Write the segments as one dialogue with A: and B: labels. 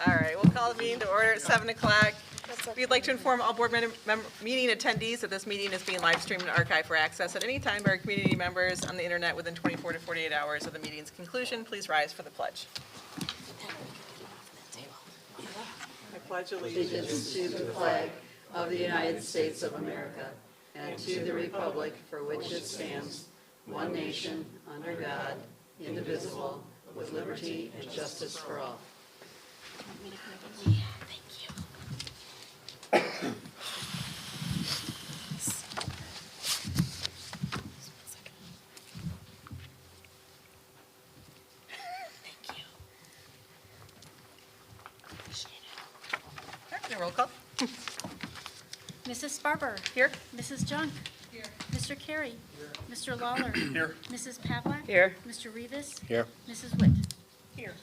A: All right, we'll call the meeting to order at 7 o'clock. We'd like to inform all board meeting attendees that this meeting is being live streamed and archived for access at any time by our community members on the internet within 24 to 48 hours of the meeting's conclusion. Please rise for the pledge. I pledge
B: Allegiance to the flag of the United States of America and to the republic for which it stands, one nation, under God, indivisible, with liberty and justice for all.
A: Roll call.
C: Mrs. Sparber.
A: Here.
C: Mrs. Junk. Here. Mr. Carey. Here. Mr. Lawler.
D: Here.
C: Mrs. Pavlak.
B: Here.
C: Mr. Rivas.
D: Here.
C: Mrs. Witt.
A: Here.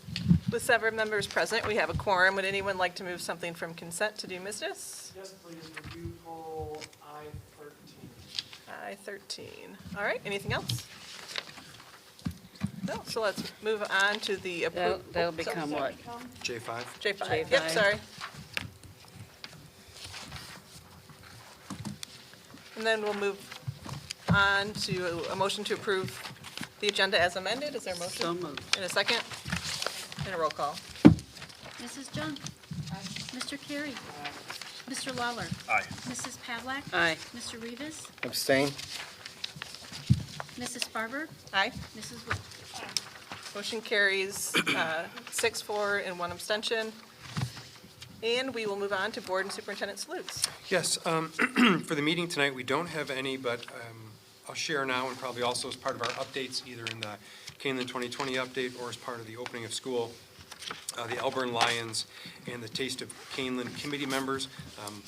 A: With 7 members present, we have a quorum. Would anyone like to move something from consent to do business?
D: Yes, please, review poll I-13.
A: I-13. All right, anything else? No, so let's move on to the approval.
B: That'll become what?
D: J5.
A: J5. Yep, sorry. And then we'll move on to a motion to approve the agenda as amended. Is there a motion?
B: So moved.
A: In a second? And a roll call.
C: Mrs. Junk. Mr. Carey. Mr. Lawler.
D: Aye.
C: Mrs. Pavlak.
B: Aye.
C: Mr. Rivas.
D: Abstain.
C: Mrs. Sparber.
A: Aye.
C: Mrs. Witt.
A: Motion carries 6-4 and 1 abstention. And we will move on to board and superintendent salutes.
E: Yes, for the meeting tonight, we don't have any, but I'll share now and probably also as part of our updates, either in the Keeneland 2020 update or as part of the opening of school. The Elburn Lions and the Taste of Keeneland committee members,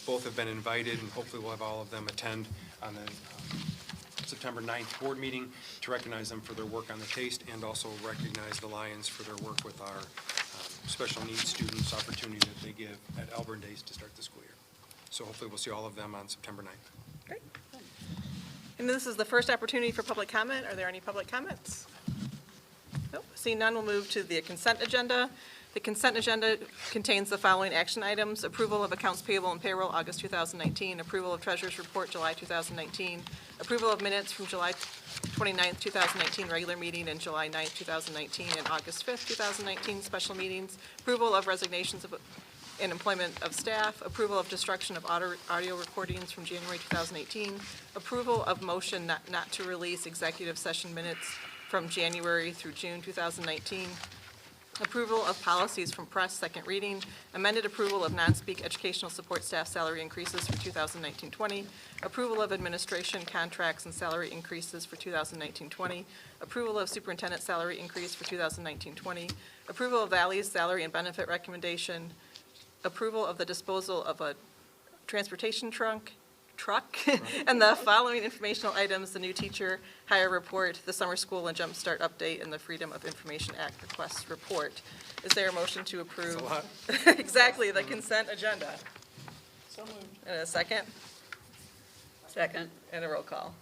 E: both have been invited, and hopefully we'll have all of them attend on the September 9th board meeting to recognize them for their work on the Taste and also recognize the Lions for their work with our special needs students, opportunity that they give at Elburn Days to start the school year. So hopefully we'll see all of them on September 9th.
A: Great. And this is the first opportunity for public comment. Are there any public comments? Nope. Seeing none, we'll move to the consent agenda. The consent agenda contains the following action items: approval of accounts payable and payroll, August 2019, approval of treasurer's report, July 2019, approval of minutes from July 29th, 2019 regular meeting and July 9th, 2019 and August 5th, 2019 special meetings, approval of resignations and employment of staff, approval of destruction of audio recordings from January 2018, approval of motion not to release executive session minutes from January through June 2019, approval of policies from press, second reading, amended approval of non-speak educational support staff salary increases for 2019-20, approval of administration contracts and salary increases for 2019-20, approval of superintendent salary increase for 2019-20, approval of Valley's salary and benefit recommendation, approval of the disposal of a transportation truck, and the following informational items: the new teacher hire report, the summer school and jumpstart update, and the Freedom of Information Act request report. Is there a motion to approve?
E: That's a lot.
A: Exactly, the consent agenda.
D: So moved.
A: And a second?
B: Second.
A: And a roll call.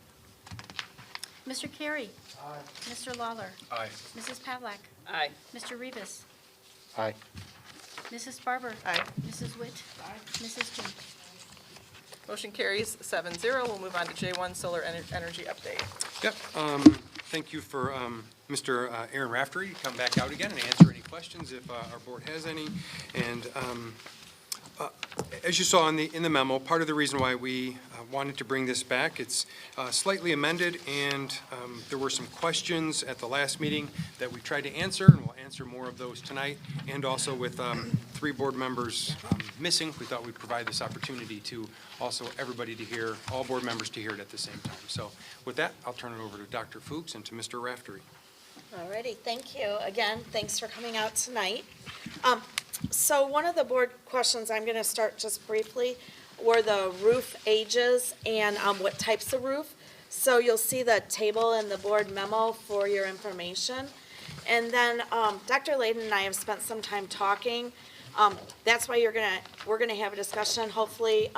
C: Mr. Carey.
D: Aye.
C: Mr. Lawler.
E: Aye.
C: Mrs. Pavlak.
B: Aye.
C: Mr. Rivas.
D: Aye.
C: Mrs. Sparber.
A: Aye.
C: Mrs. Witt. Mrs. Junk.
A: Motion carries 7-0. We'll move on to J1 solar energy update.
E: Yep, thank you for Mr. Aaron Raftery to come back out again and answer any questions if our board has any. And as you saw in the memo, part of the reason why we wanted to bring this back, it's slightly amended, and there were some questions at the last meeting that we tried to answer, and we'll answer more of those tonight. And also with 3 board members missing, we thought we'd provide this opportunity to also everybody to hear, all board members to hear it at the same time. So with that, I'll turn it over to Dr. Fuchs and to Mr. Raftery.
F: Alrighty, thank you. Again, thanks for coming out tonight. So one of the board questions, I'm going to start just briefly, were the roof ages and what types of roof. So you'll see the table in the board memo for your information. And then Dr. Layden and I have spent some time talking. That's why we're gonna have a discussion, hopefully,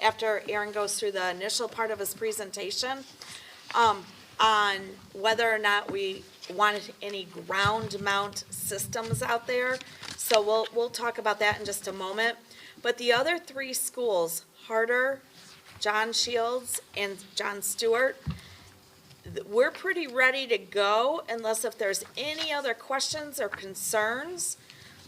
F: after Aaron goes through the initial part of his presentation, on whether or not we wanted any ground mount systems out there. So we'll talk about that in just a moment. But the other three schools, Harder, John Shields, and John Stewart, we're pretty ready to go unless if there's any other questions or concerns.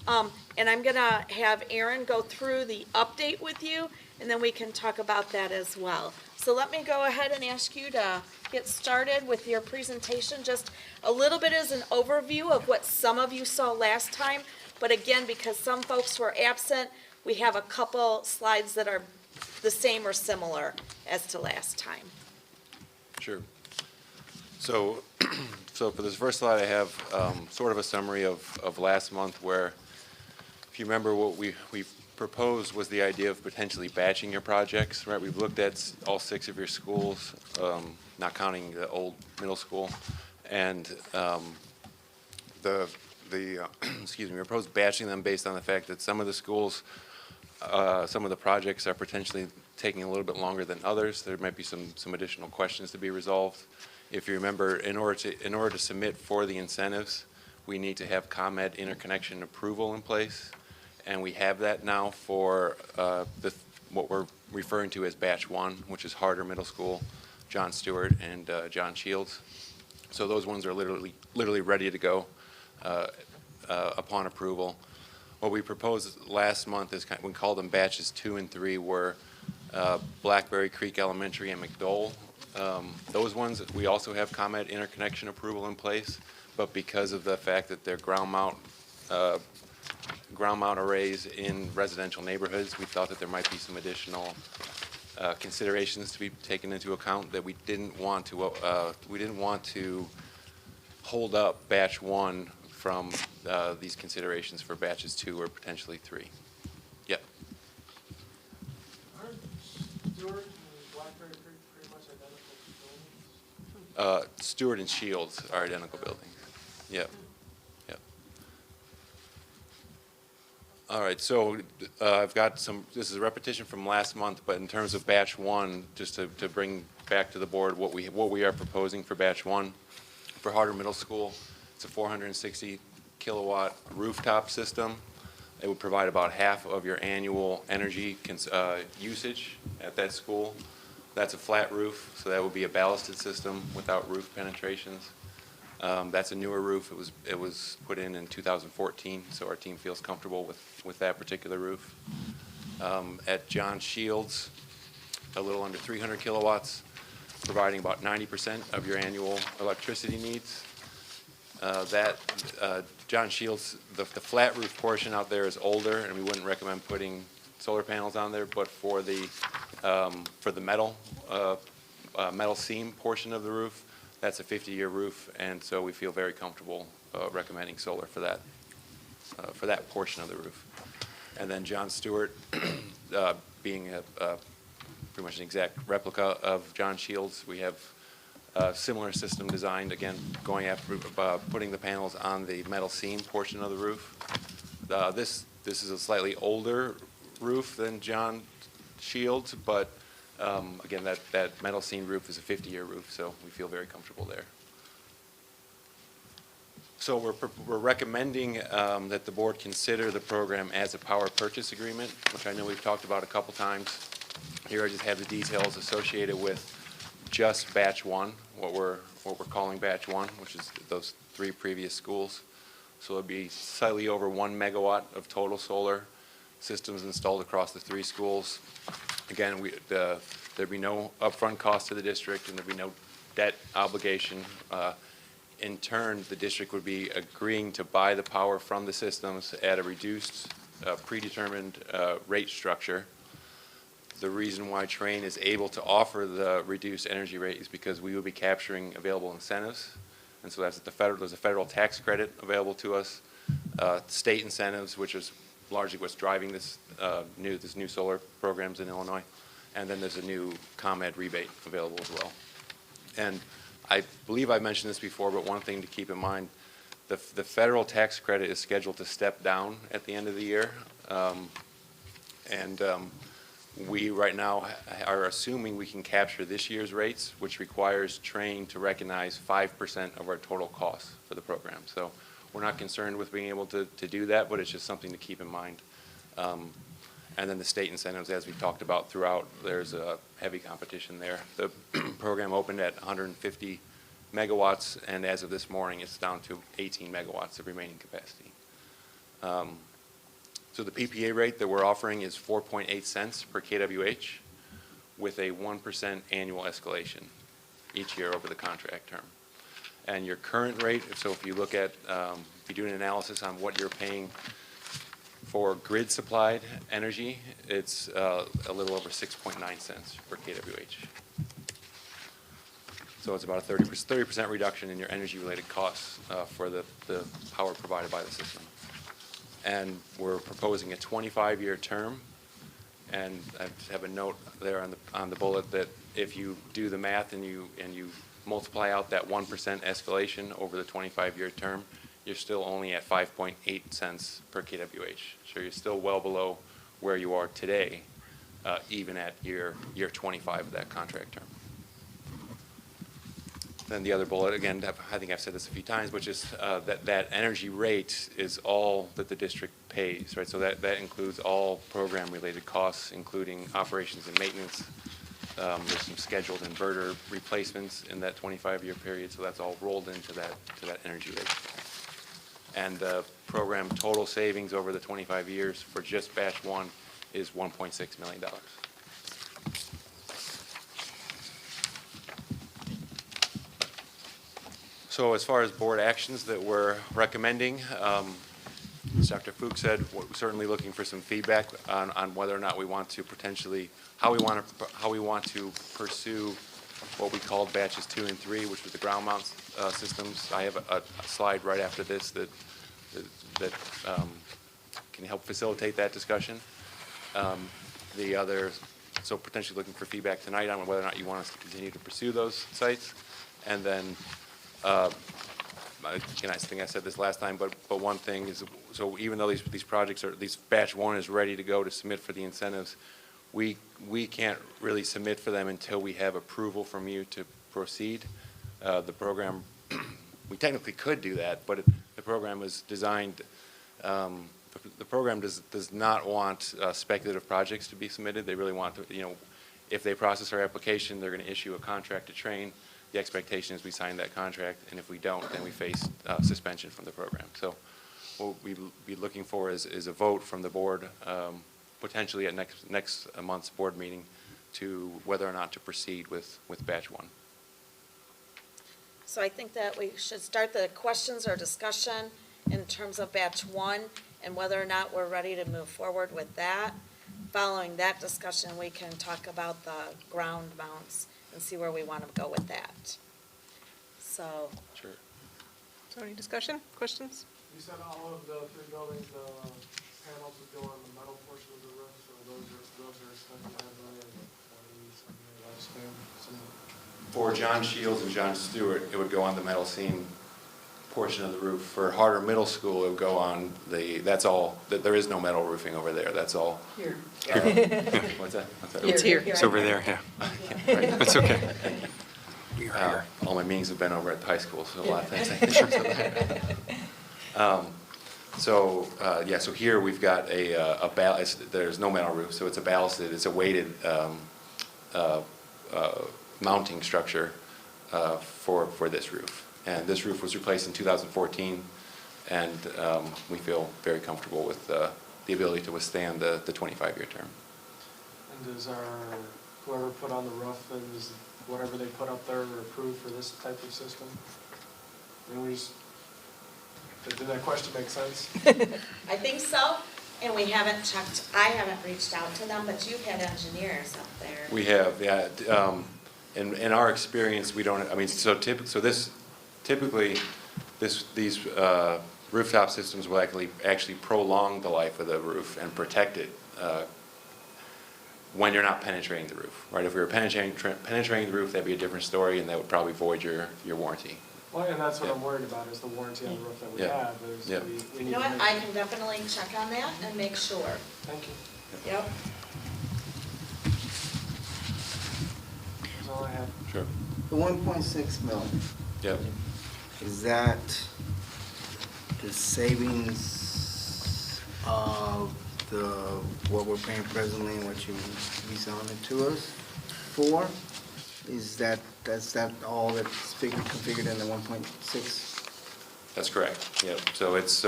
F: And I'm gonna have Aaron go through the update with you, and then we can talk about that as well. So let me go ahead and ask you to get started with your presentation. Just a little bit as an overview of what some of you saw last time. But again, because some folks were absent, we have a couple slides that are the same or similar as to last time.
G: Sure. So, so for this first slide, I have sort of a summary of last month where, if you remember, what we proposed was the idea of potentially batching your projects, right? We've looked at all 6 of your schools, not counting the old middle school, and excuse me, we proposed batching them based on the fact that some of the schools, some of the projects are potentially taking a little bit longer than others. There might be some additional questions to be resolved. If you remember, in order to submit for the incentives, we need to have ComEd interconnection approval in place, and we have that now for what we're referring to as Batch 1, which is Harder Middle School, John Stewart, and John Shields. So those ones are literally ready to go upon approval. What we proposed last month is we called them Batches 2 and 3, were Blackberry Creek Elementary and McDowell. Those ones, we also have ComEd interconnection approval in place, but because of the fact that they're ground mount arrays in residential neighborhoods, we thought that there might be some additional considerations to be taken into account that we didn't want to hold up Batch 1 from these considerations for Batches 2 or potentially 3. Yep.
D: Aren't Stewart and Blackberry Creek pretty much identical buildings?
G: Stewart and Shields are identical buildings. Yep. Yep. All right, so I've got this is a repetition from last month, but in terms of Batch 1, just to bring back to the board what we are proposing for Batch 1. For Harder Middle School, it's a 460 kilowatt rooftop system. It would provide about half of your annual energy usage at that school. That's a flat roof, so that would be a ballasted system without roof penetrations. That's a newer roof. It was put in 2014, so our team feels comfortable with that particular roof. At John Shields, a little under 300 kilowatts, providing about 90% of your annual electricity needs. John Shields, the flat roof portion out there is older, and we wouldn't recommend putting solar panels on there, but for the metal seam portion of the roof, that's a 50-year roof, and so we feel very comfortable recommending solar for that portion of the roof. And then John Stewart, being pretty much an exact replica of John Shields, we have a similar system designed, again, going after putting the panels on the metal seam portion of the roof. This is a slightly older roof than John Shields, but again, that metal seam roof is a 50-year roof, so we feel very comfortable there. So we're recommending that the board consider the program as a power purchase agreement, which I know we've talked about a couple times. Here I just have the details associated with just Batch 1, what we're calling Batch 1, which is those 3 previous schools. So it'll be slightly over 1 megawatt of total solar systems installed across the 3 schools. Again, there'd be no upfront cost to the district, and there'd be no debt obligation. In turn, the district would be agreeing to buy the power from the systems at a reduced, predetermined rate structure. The reason why Trane is able to offer the reduced energy rate is because we will be capturing available incentives. And so that's there's a federal tax credit available to us, state incentives, which is largely what's driving this new solar programs in Illinois. And then there's a new ComEd rebate available as well. And I believe I mentioned this before, but one thing to keep in mind, the federal tax credit is scheduled to step down at the end of the year. We right now are assuming we can capture this year's rates, which requires Trane to recognize 5% of our total costs for the program. So we're not concerned with being able to do that, but it's just something to keep in mind. And then the state incentives, as we talked about throughout, there's a heavy competition there. The program opened at 150 megawatts, and as of this morning, it's down to 18 megawatts of remaining capacity. So the PPA rate that we're offering is 4.8 cents per kWh with a 1% annual escalation each year over the contract term. And your current rate, so if you look at, if you do an analysis on what you're paying for grid-supplied energy, it's a little over 6.9 cents per kWh. So it's about a 30% reduction in your energy-related costs for the power provided by the system. And we're proposing a 25-year term. And I have a note there on the bullet that if you do the math and you multiply out that 1% escalation over the 25-year term, you're still only at 5.8 cents per kWh. So you're still well below where you are today, even at year 25 of that contract term. Then the other bullet, again, I think I've said this a few times, which is that energy rate is all that the district pays, right? So that includes all program-related costs, including operations and maintenance. There's some scheduled inverter replacements in that 25-year period, so that's all rolled into that energy rate. And the program total savings over the 25 years for just batch 1 is $1.6 million. So as far as board actions that we're recommending, as Dr. Fuchs said, we're certainly looking for some feedback on whether or not we want to potentially, how we want to pursue what we called batches 2 and 3, which was the ground mount systems. I have a slide right after this that can help facilitate that discussion. The other, so potentially looking for feedback tonight on whether or not you want us to continue to pursue those sites. And then, again, I think I said this last time, but one thing is, so even though these projects are, these batch 1 is ready to go to submit for the incentives, we can't really submit for them until we have approval from you to proceed. The program, we technically could do that, but the program was designed, the program does not want speculative projects to be submitted. They really want to, you know, if they process our application, they're going to issue a contract to train. The expectation is we sign that contract, and if we don't, then we face suspension from the program. So what we'd be looking for is a vote from the board, potentially at next month's board meeting, to whether or not to proceed with batch 1.
F: So I think that we should start the questions or discussion in terms of batch 1 and whether or not we're ready to move forward with that. Following that discussion, we can talk about the ground mounts and see where we want to go with that. So.
G: Sure.
A: So any discussion, questions?
D: You said all of the 3 buildings, the panels would go on the metal portion of the roof, so those are expected to have like 20-something lifespan.
G: For John Shields and John Stewart, it would go on the metal seam portion of the roof. For Harder Middle School, it would go on that's all, there is no metal roofing over there, that's all.
B: Here.
G: What's that?
A: It's here.
E: It's over there, yeah.
G: Right.
E: That's okay. We are here.
G: All my meetings have been over at the high school, so a lot of things I think. So here we've got a ballast, there's no metal roof, so it's a ballasted, it's a weighted mounting structure for this roof. And this roof was replaced in 2014, and we feel very comfortable with the ability to withstand the 25-year term.
D: And does whoever put on the roof, is whatever they put up there approved for this type of system? I mean, did that question make sense?
F: I think so, and we haven't checked, I haven't reached out to them, but you've had engineers up there.
G: We have, yeah. In our experience, we don't, I mean, typically, these rooftop systems will actually prolong the life of the roof and protect it when you're not penetrating the roof, right? If we were penetrating the roof, that'd be a different story, and that would probably void your warranty.
D: Well, and that's what I'm worried about, is the warranty on the roof that we have.
G: Yeah.
D: We
F: You
D: need
F: know
D: to
F: what,
D: make-
F: I can definitely check on that and make sure.
D: Thank you.
F: Yep.
D: That's all I have.
G: Sure.
H: The 1.6 million,
G: Yep.
H: is that the savings of what we're paying presently and what you be selling it to us for? That's all that's configured in the 1.6?
G: That's correct, yep. So it's,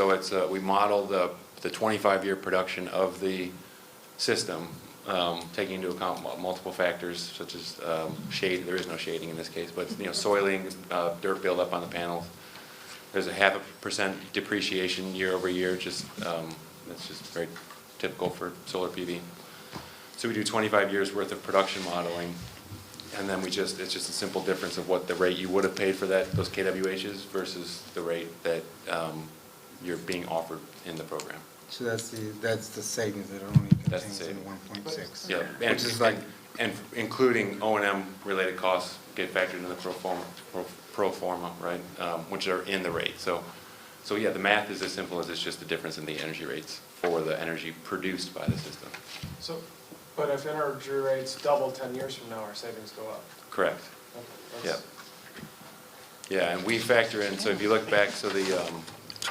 G: we model the 25-year production of the system, taking into account multiple factors such as shade. There is no shading in this case, but, soiling, dirt buildup on the panels. There's a 0.5% depreciation year over year, that's just very typical for solar PV. So we do 25 years worth of production modeling, and then it's just a simple difference of what the rate you would have paid for those KWHs versus the rate that you're being offered in the program.
H: So that's the savings that only
G: That's the
H: contains in
G: savings.
H: 1.6?
G: Yeah,
H: Which is like,
G: and including O&M related costs get factored into the pro forma, right, which are in the rate. So yeah, the math is as simple as it's just the difference in the energy rates for the energy produced by the system.
D: So, but if energy rates double 10 years from now, our savings go up.
G: Correct.
D: Okay,
G: Yeah.
D: that's-
G: Yeah, and we factor in, so if you look back, so the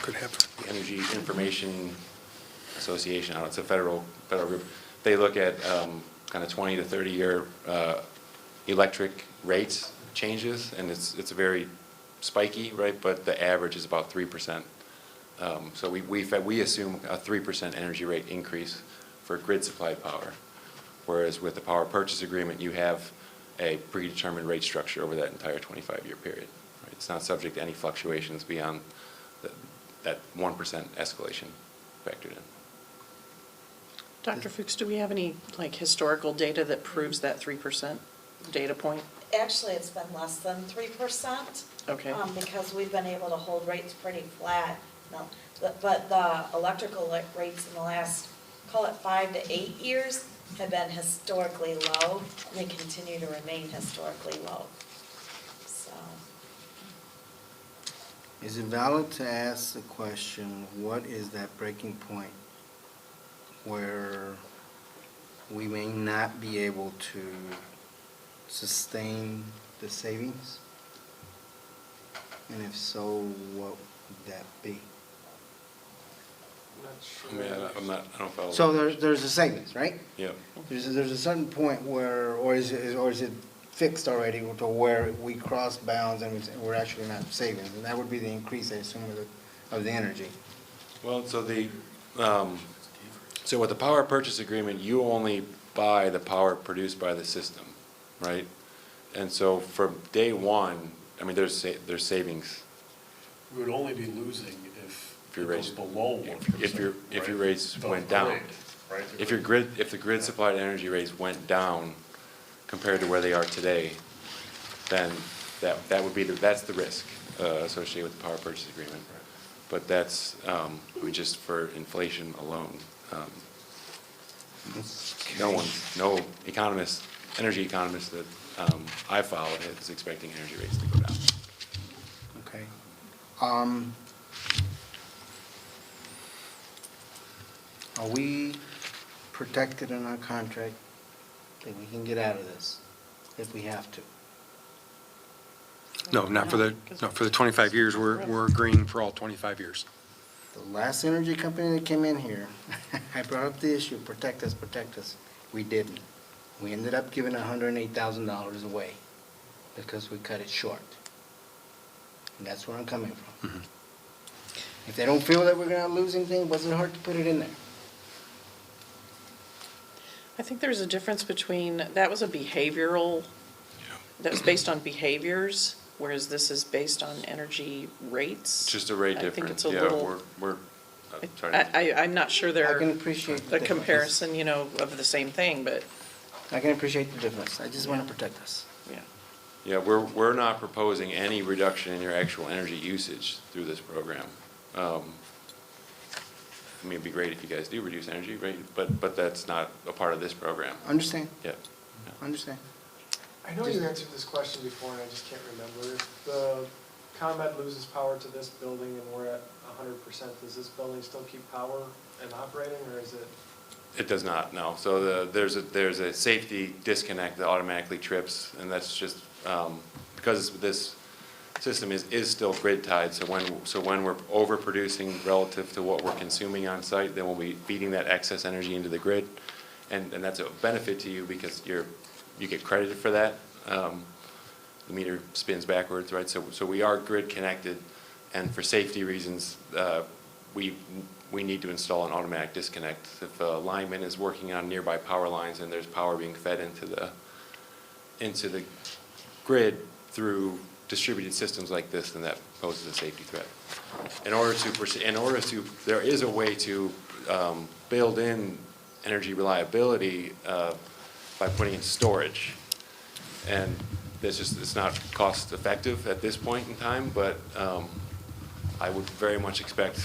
E: Could happen.
G: the Energy Information Association, it's a federal group, they look at kind of 20 to 30-year electric rates changes, and it's very spiky, right? But the average is about 3%. So we assume a 3% energy rate increase for grid supplied power, whereas with the power purchase agreement, you have a predetermined rate structure over that entire 25-year period. Right? It's not subject to any fluctuations beyond that 1% escalation factored in.
I: Dr. Fuchs, do we have any, historical data that proves that 3% data point?
F: Actually, it's been less than 3%.
I: Okay.
F: Because we've been able to hold rates pretty flat. No, but the electrical rates in the last, call it 5 to 8 years, have been historically low, and they continue to remain historically low. So,
H: is it valid to ask the question, what is that breaking point where we may not be able to sustain the savings? And if so, what would that be?
D: I'm not sure.
G: I don't follow.
H: So there's a savings, right?
G: Yeah.
H: There's a certain point where, or is it fixed already to where we cross bounds and we're actually not saving? And that would be the increase, I assume, of the energy.
G: Well, so so with the power purchase agreement, you only buy the power produced by the system, right? And so from day one, there's savings.
J: We would only be losing if
G: your
J: it goes
G: rates-
J: below 1%.
G: if your
J: right?
G: rates
J: The
G: went down.
J: rate, right?
G: If the grid supplied energy rates went down compared to where they are today, then that would be that's the risk associated with the power purchase agreement. But that's just for inflation alone. No economist, energy economist that I follow is expecting energy rates to go down.
H: Okay. Are we protected in our contract that we can get out of this if we have to?
E: No, not for the 25 years. We're agreeing for all 25 years.
H: The last energy company that came in here, I brought up the issue, protect us, protect us. We didn't. We ended up giving $108,000 away because we cut it short. And that's where I'm coming from.
E: Mhm.
H: If they don't feel that we're gonna lose anything, was it hard to put it in there?
I: I think there's a difference between, that was a behavioral, that was based on behaviors, whereas this is based on energy rates.
G: Just a rate
I: I
G: difference.
I: think it's a
G: Yeah,
I: little,
G: sorry.
I: I'm not sure
H: I
I: they're
H: can appreciate the
I: a
H: difference.
I: comparison, of the same thing, but,
H: I can appreciate the difference. I just wanna protect us.
I: yeah.
G: Yeah, we're not proposing any reduction in your actual energy usage through this program. It'd be great if you guys do reduce energy, right? But that's not a part of this program.
H: Understand?
G: Yeah.
H: Understand.
D: I know you answered this question before, and I just can't remember. If the ComEd loses power to this building and we're at 100%, does this building still keep power and operating, or is it?
G: It does not, no. So there's a safety disconnect that automatically trips, and that's just because this system is still grid tied, so when we're overproducing relative to what we're consuming on site, then we'll be feeding that excess energy into the grid. And that's a benefit to you because you get credited for that. The meter spins backwards, right? So we are grid connected, and for safety reasons, we need to install an automatic disconnect. If a lineman is working on nearby power lines and there's power being fed into the grid through distributed systems like this, then that poses a safety threat. There is a way to build in energy reliability by putting in storage, and it's not cost effective at this point in time, but I would very much expect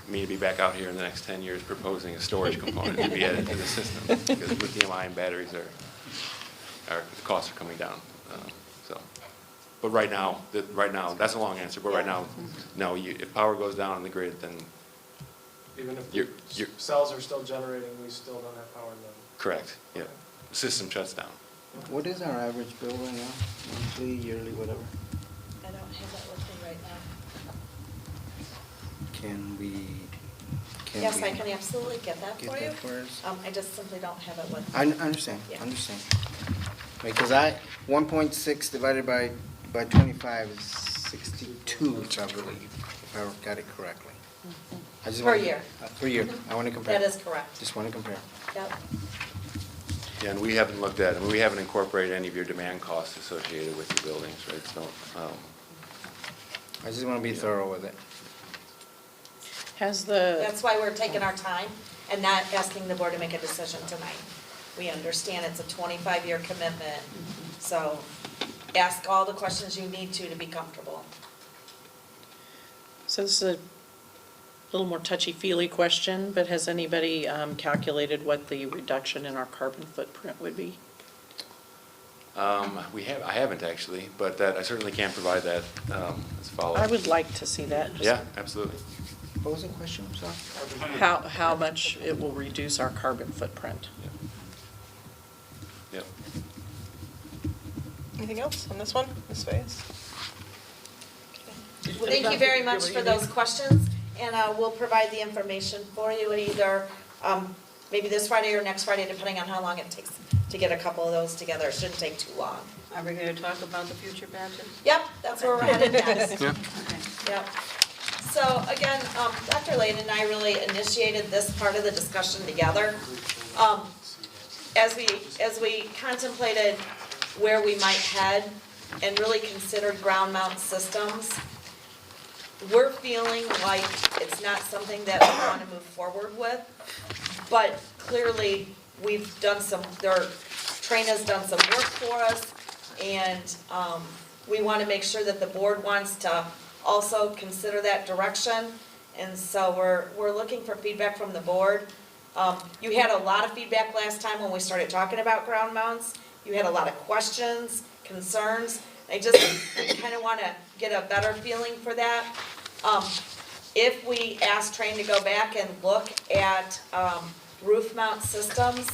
G: me to be back out here in the next 10 years proposing a storage component to be added to the system, because lithium-ion batteries the costs are coming down. But right now, that's a long answer, but right now, no, if power goes down on the grid, then
D: Even if
G: You're-
D: the cells are still generating, we still don't have power then?
G: correct, yeah. The system shuts down.
H: What is our average bill right now? Monthly, yearly, whatever?
F: I don't have that with me right now.
H: Can we?
F: Yes, I can absolutely get that
H: Get
F: for you.
H: that for us?
F: I just simply don't have it with me.
H: I understand,
F: Yeah.
H: understand. Because 1.6 divided by 25 is 62, I believe, if I got it correctly. I just
F: Per
H: wanna-
F: year.
H: Per year, I want to compare.
F: That is correct.
H: Just want to compare.
F: Yep.
G: Yeah, and we haven't we haven't incorporated any of your demand costs associated with your buildings, right? So,
H: I just want to be thorough with it.
I: Has the,
F: That's why we're taking our time and not asking the board to make a decision tonight. We understand it's a 25-year commitment, so ask all the questions you need to be comfortable.
I: so this is a little more touchy-feely question, but has anybody calculated what the reduction in our carbon footprint would be?
G: I haven't actually, but I certainly can provide that as a follow-up.
I: I would like to see that. just
G: Yeah, absolutely.
H: What was the question, I'm sorry?
I: How much it will reduce our carbon footprint.
G: Yep.
A: Anything else on this one, Ms. Faes?
F: Thank you very much for those questions, and we'll provide the information for you at either maybe this Friday or next Friday, depending on how long it takes to get a couple of those together. It shouldn't take too long.
B: Are we going to talk about the future batches?
F: Yep, that's where we're headed next.
E: Yeah.
B: Okay.
F: Yep. So again, Dr. Layden and I really initiated this part of the discussion together. As we contemplated where we might head and really considered ground mount systems, we're feeling like it's not something that we want to move forward with, but clearly we've done Train has done some work for us, and we want to make sure that the board wants to also consider that direction, and so we're looking for feedback from the board. You had a lot of feedback last time when we started talking about ground mounts. You had a lot of questions, concerns. I just kind of want to get a better feeling for that. If we ask Train to go back and look at roof mount systems,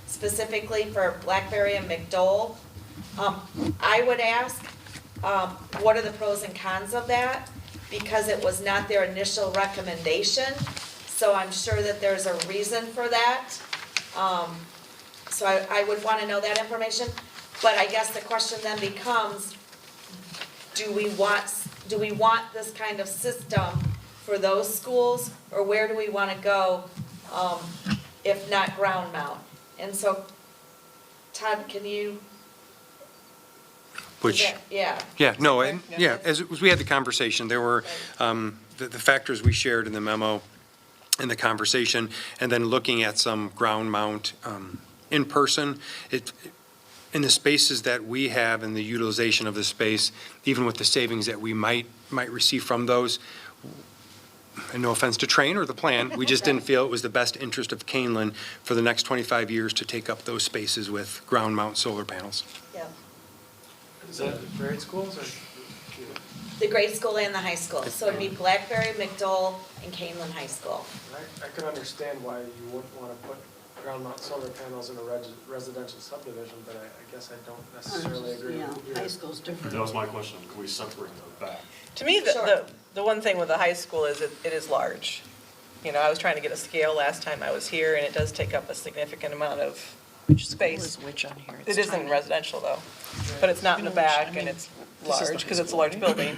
F: specifically for Blackberry and McDowell, I would ask, what are the pros and cons of that? Because it was not their initial recommendation, so I'm sure that there's a reason for that. So I would want to know that information, but I guess the question then becomes, do we want this kind of system for those schools, or where do we want to go, if not ground mount? And so, Todd, can you?
E: Which,
F: Yeah.
E: yeah, no,
A: Okay,
E: and,
A: yeah.
E: yeah, as we had the conversation, there were the factors we shared in the memo, in the conversation, and then looking at some ground mount in person. In the spaces that we have and the utilization of the space, even with the savings that we might receive from those, and no offense to Train or the plan, we just didn't feel it was the best interest of Keeneland for the next 25 years to take up those spaces with ground mount solar panels.
F: Yeah,
D: Is that grade schools or?
F: the grade school and the high school, so it'd be Blackberry, McDowell, and Kaneland High School.
D: I could understand why you wouldn't want to put ground ground mount solar panels in a residential subdivision, but I guess I don't necessarily agree
B: Yeah,
D: with you.
B: high school's different.
J: That was my question, can we separate that back?
A: To me, the one thing with the high school is it is large. You know, I was trying to get a scale last time I was here, and it does take up a significant amount of
I: Which school
A: space.
I: is which on here?
A: It
I: It's
A: isn't
I: tiny.
A: residential though, but it's not in the back and it's large because it's a large building.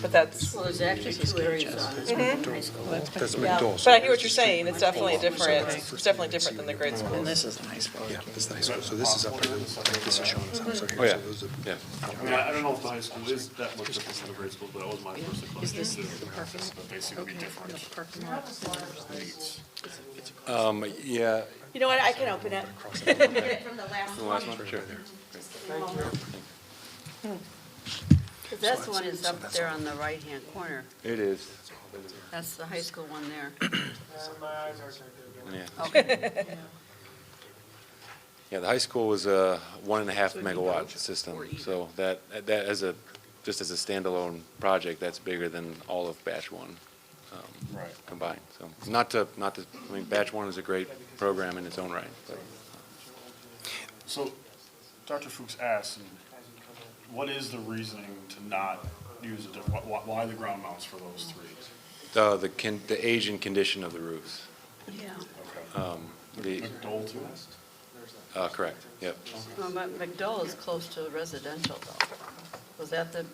A: But that's,
B: Well, there's actually two areas on it, high school.
E: That's
B: Yeah.
E: McDowell's.
A: but I hear what you're saying. It's definitely different. It's definitely different than the grade school.
I: And this is the high school.
E: Yeah, this is the high school, so this is up here, this is showing us how, so
G: Oh, yeah,
E: here's, so those are.
G: yeah.
J: I mean, I don't know if the high school is that much different from the grade school, but that was my first question.
I: Is this the parking lot?
J: But they seem to be different.
I: The parking lot.
J: Needs.
G: Yeah.
F: You know what, I can open it. Get it from the last
G: The
F: one.
G: last one, sure.
D: Thank you.
B: This one is up there on the right-hand corner.
G: It is,
B: That's the high school one there.
D: And my eyes are good.
G: yeah.
B: Okay.
G: Yeah, the high school was a 1.5 megawatt system, so that as a, just as a standalone project, that's bigger than all of batch one
J: Right.
G: combined. So not to, I mean, batch one is a great program in its own right, but.
J: So, Dr. Fuchs asked, what is the reasoning to not use a different, why the ground mounts for those three?
G: The age and condition of the roofs.
B: Yeah.
G: The,
J: McDowell too?
G: correct, yep.
B: Well, but McDowell is close to residential though. Was that the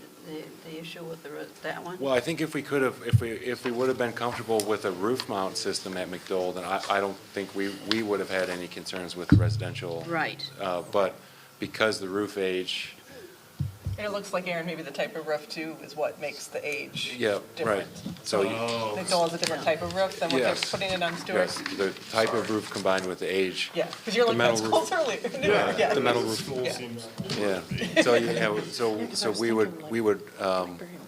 B: issue with that one?
G: Well, I think if we could have, if we would have been comfortable with a roof mount system at McDowell, then I don't think we would have had any concerns with residential.
B: Right.
G: But because the roof age,
A: And it looks like, Aaron, maybe the type of roof too is what makes the age
G: yeah, right.
A: different.
G: So,
A: McDowell's a different type of roof than what they're
G: Yes.
A: putting it on Stewart.
G: yes, the type of roof combined with the age.
A: Yeah, because you're looking at
E: metal
A: schools early. Yeah.
E: The metal roof.
J: School
A: Yeah.
J: seems.
G: Yeah, so, so we would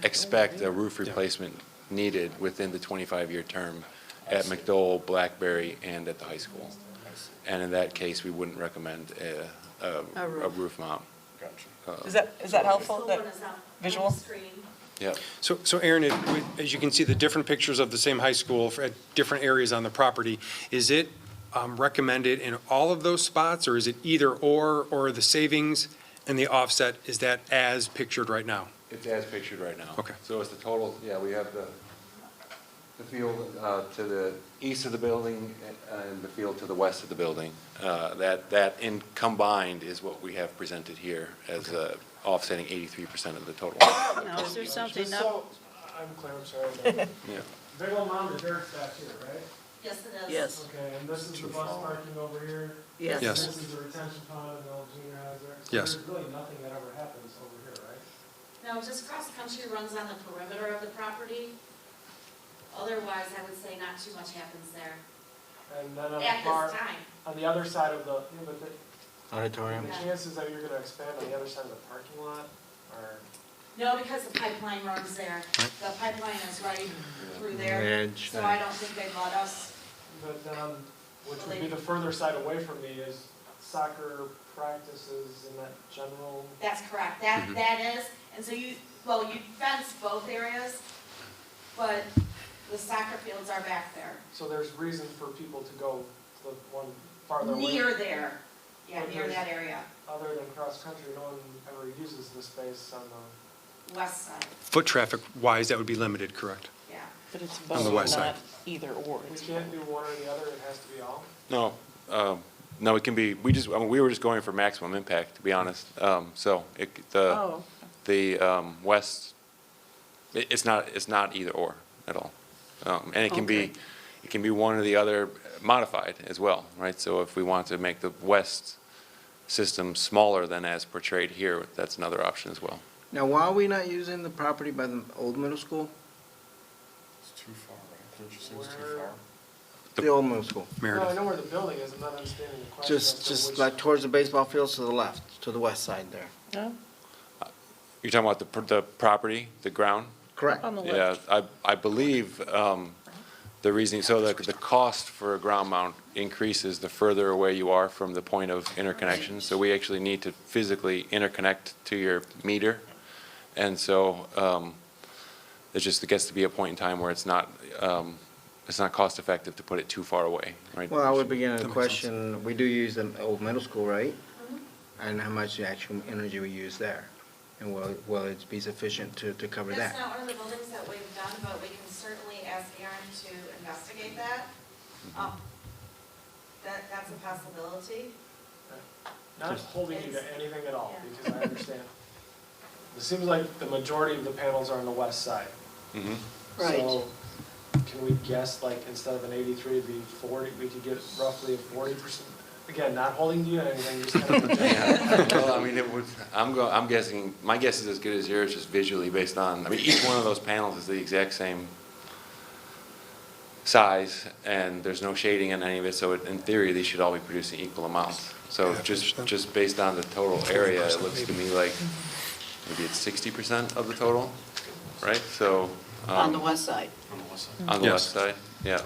G: expect a roof replacement needed within the 25-year term at McDowell, Blackberry, and at the high school. And in that case, we wouldn't recommend a roof mount.
J: Gotcha.
A: Is that helpful, that visual?
G: Yep.
E: So Aaron, as you can see, the different pictures of the same high school at different areas on the property, is it recommended in all of those spots, or is it either or the savings and the offset, is that as pictured right now?
G: It's as pictured right now.
E: Okay.
G: So it's the total, yeah, we have the field to the east of the building and the field to the west of the building. That in combined is what we have presented here as offsetting 83% of the total.
B: Now, is there something
D: Just
B: up?
D: so, I'm clear, I'm sorry.
G: Yeah.
D: Big old mound of dirt's back here, right?
F: Yes, it is.
B: Yes.
D: Okay, and this is the bus parking over here?
B: Yes.
E: Yes.
D: This is the retention pond and the old junior high there?
E: Yes.
D: So there's really nothing that ever happens over here, right?
K: No, just cross-country runs on the perimeter of the property. Otherwise, I would say not too much happens there
D: And then on the
K: at
D: far,
K: this time.
D: on the other side of the, yeah, but the
H: Auditorium.
D: chances that you're gonna expand on the other side of the parking lot are,
K: No, because the pipeline runs there. The pipeline is right through there.
H: Edge.
K: So I don't think they'd let us.
D: but then, which would be the further side away from me is soccer practices in that general.
K: That's correct. That is. And so you fence both areas, but the soccer fields are back there.
D: So there's reason for people to go to the one farther away.
K: Near there. Yeah, near that area,
D: Other than cross-country, no one ever uses the space on the,
K: west side.
E: Foot traffic wise, that would be limited, correct?
K: Yeah.
I: But it's
E: On the
I: both,
E: west
I: not
E: side.
I: either or.
D: we can't do one or the other, it has to be all.
G: No, it can be, we were just going for maximum impact, to be honest. So
I: Oh,
G: the west, it's not either or at all. And it can be,
B: Okay.
G: it can be one or the other modified as well, right? So if we want to make the west system smaller than as portrayed here, that's another option as well.
H: Now, why are we not using the property by the old middle school?
J: It's too far, right? Don't you say it's too far?
H: The old middle school.
D: No, I
E: Meredith?
D: know where the building is, I'm not understanding the question. as to
H: Just
D: which-
H: like towards the baseball fields to the left, to the west side there.
I: no,
G: You're talking about the property, the ground?
H: Correct.
I: on the
G: Yeah,
I: left.
G: I believe the reasoning, so the cost for a ground mount increases the further away you are from the point of interconnection. So we actually need to physically interconnect to your meter. And so it gets to be a point in time where it's it's not cost effective to put it too far away, right?
H: Well, I would begin
E: That
H: a
E: makes
H: question, we do use the old middle school, right? And how much actual energy we use there? And will it be sufficient to cover
K: That's
H: that?
K: not one of the buildings that we've done, but we can certainly ask Aaron to investigate that. That's a possibility.
D: Not holding you to anything at all,
K: Yeah.
D: because I understand. It seems like the majority of the panels are on the west side.
G: Mhm.
B: Right.
D: So can we guess, like, instead of an 83, it'd be 40, we could get roughly a 40%? Again, not holding you to anything, just kind of.
G: Yeah. Well, I mean, it would, I'm guessing, my guess is as good as yours, just visually based on, I mean, each one of those panels is the exact same size, and there's no shading on any of it, so in theory, these should all be producing equal amounts. So just based on the total area, it looks to me like maybe it's 60% of the total, right? So.
B: On the west side.
J: On the west side.
G: On the
E: Yes.
G: west side, yeah.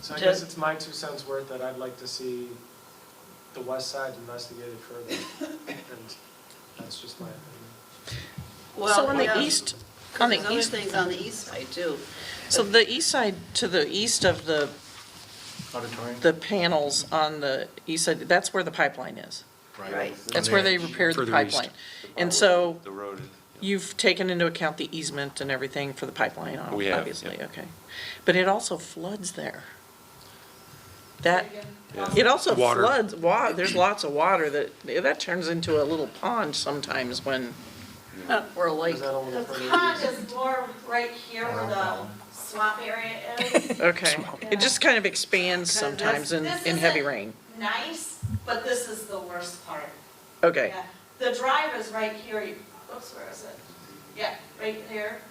D: So I guess it's my 2 cents worth that I'd like to see the west side investigated further, and that's just my opinion.
I: So on the
B: yeah,
I: east, on the
B: There's other
I: east,
B: things on the east side too.
I: so the east side, to the east of the
H: Auditorium?
I: panels on the east side, that's where the pipeline is.
B: Right.
I: That's where they repaired the
E: Further east.
I: pipeline. And so
G: The road is.
I: you've taken into account the easement and everything for the pipeline,
G: We have,
I: obviously,
G: yeah.
I: okay. But it also floods there. That,
G: Yeah.
I: it also
E: Water.
I: floods, there's lots of water that turns into a little pond sometimes when,
B: Or a lake.
D: Is that a little
K: The
D: further
K: pond
D: east?
K: is more right here where the swamp area is.
I: okay. It just kind of expands sometimes in
K: This
I: heavy
K: isn't
I: rain.
K: Nice, but this is the worst part.
I: Okay,
K: Yeah. The drive is right here, oops, where is it? Yeah, right here.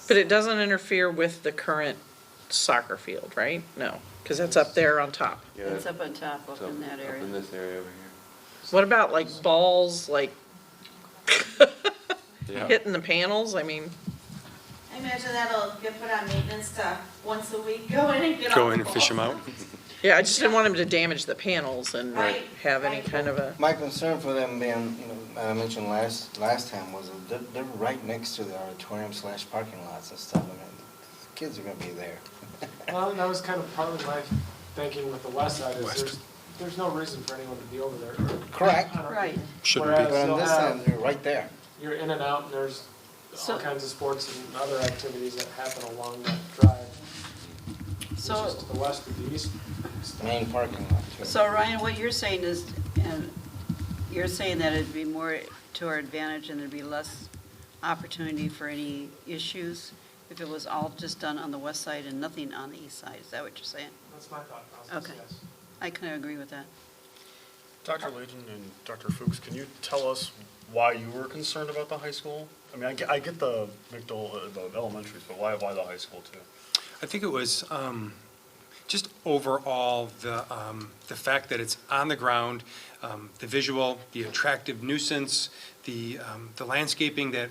I: but it doesn't interfere with the current soccer field, right? No, because that's up there on top.
G: Yeah,
B: It's up on top, up
G: so
B: in that
G: Up
B: area.
G: in this area over here.
I: What about like balls, like
G: Yeah.
I: hitting the panels? I mean,
K: I imagine that'll get put on maintenance to once a week, go in and get all
E: Go
K: the
E: in and fish them
K: balls.
E: out.
I: yeah, I just didn't want them to damage the panels and
K: Right,
I: have any
K: right.
I: kind of a,
H: My concern for them being, I mentioned last time, was that they're right next to the auditorium/parking lots and stuff. I mean, kids are gonna be there.
D: Well, and that was kind of part of my thinking with the west side, is
E: West.
D: there's no reason for anyone to be over there.
H: Correct.
D: I don't-
B: Right.
E: Shouldn't
D: Whereas
E: be.
H: But on
D: you'll
H: this
D: have-
H: end, they're right there.
D: You're in and out, and there's
B: So-
D: all kinds of sports and other activities that happen along that drive.
B: So-
D: Which is to the west of the east.
H: Main parking lot, too.
B: So Ryan, what you're saying is, and you're saying that it'd be more to our advantage and there'd be less opportunity for any issues if it was all just done on the west side and nothing on the east side. Is that what you're saying?
D: That's my thought process,
B: Okay.
D: yes.
B: I kind of agree with that.
J: Dr. Layton and Dr. Fuchs, can you tell us why you were concerned about the high school? I mean, I get the the elementaries, but why the high school too?
E: I think it was just overall the fact that it's on the ground, the visual, the attractive nuisance, the landscaping that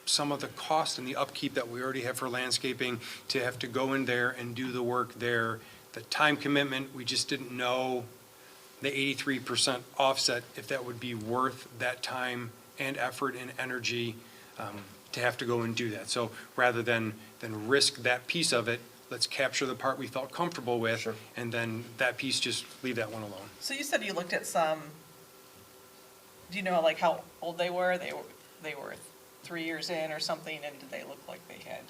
E: some of the cost and the upkeep that we already have for landscaping, to have to go in there and do the work there, the time commitment, we just didn't know the 83% offset, if that would be worth that time and effort and energy to have to go and do that. So rather than risk that piece of it, let's capture the part we felt comfortable with.
J: Sure.
E: And then that piece, just leave that one alone.
A: So you said you looked at some, do you know like how old they were? They were 3 years in or something, and did they look like they had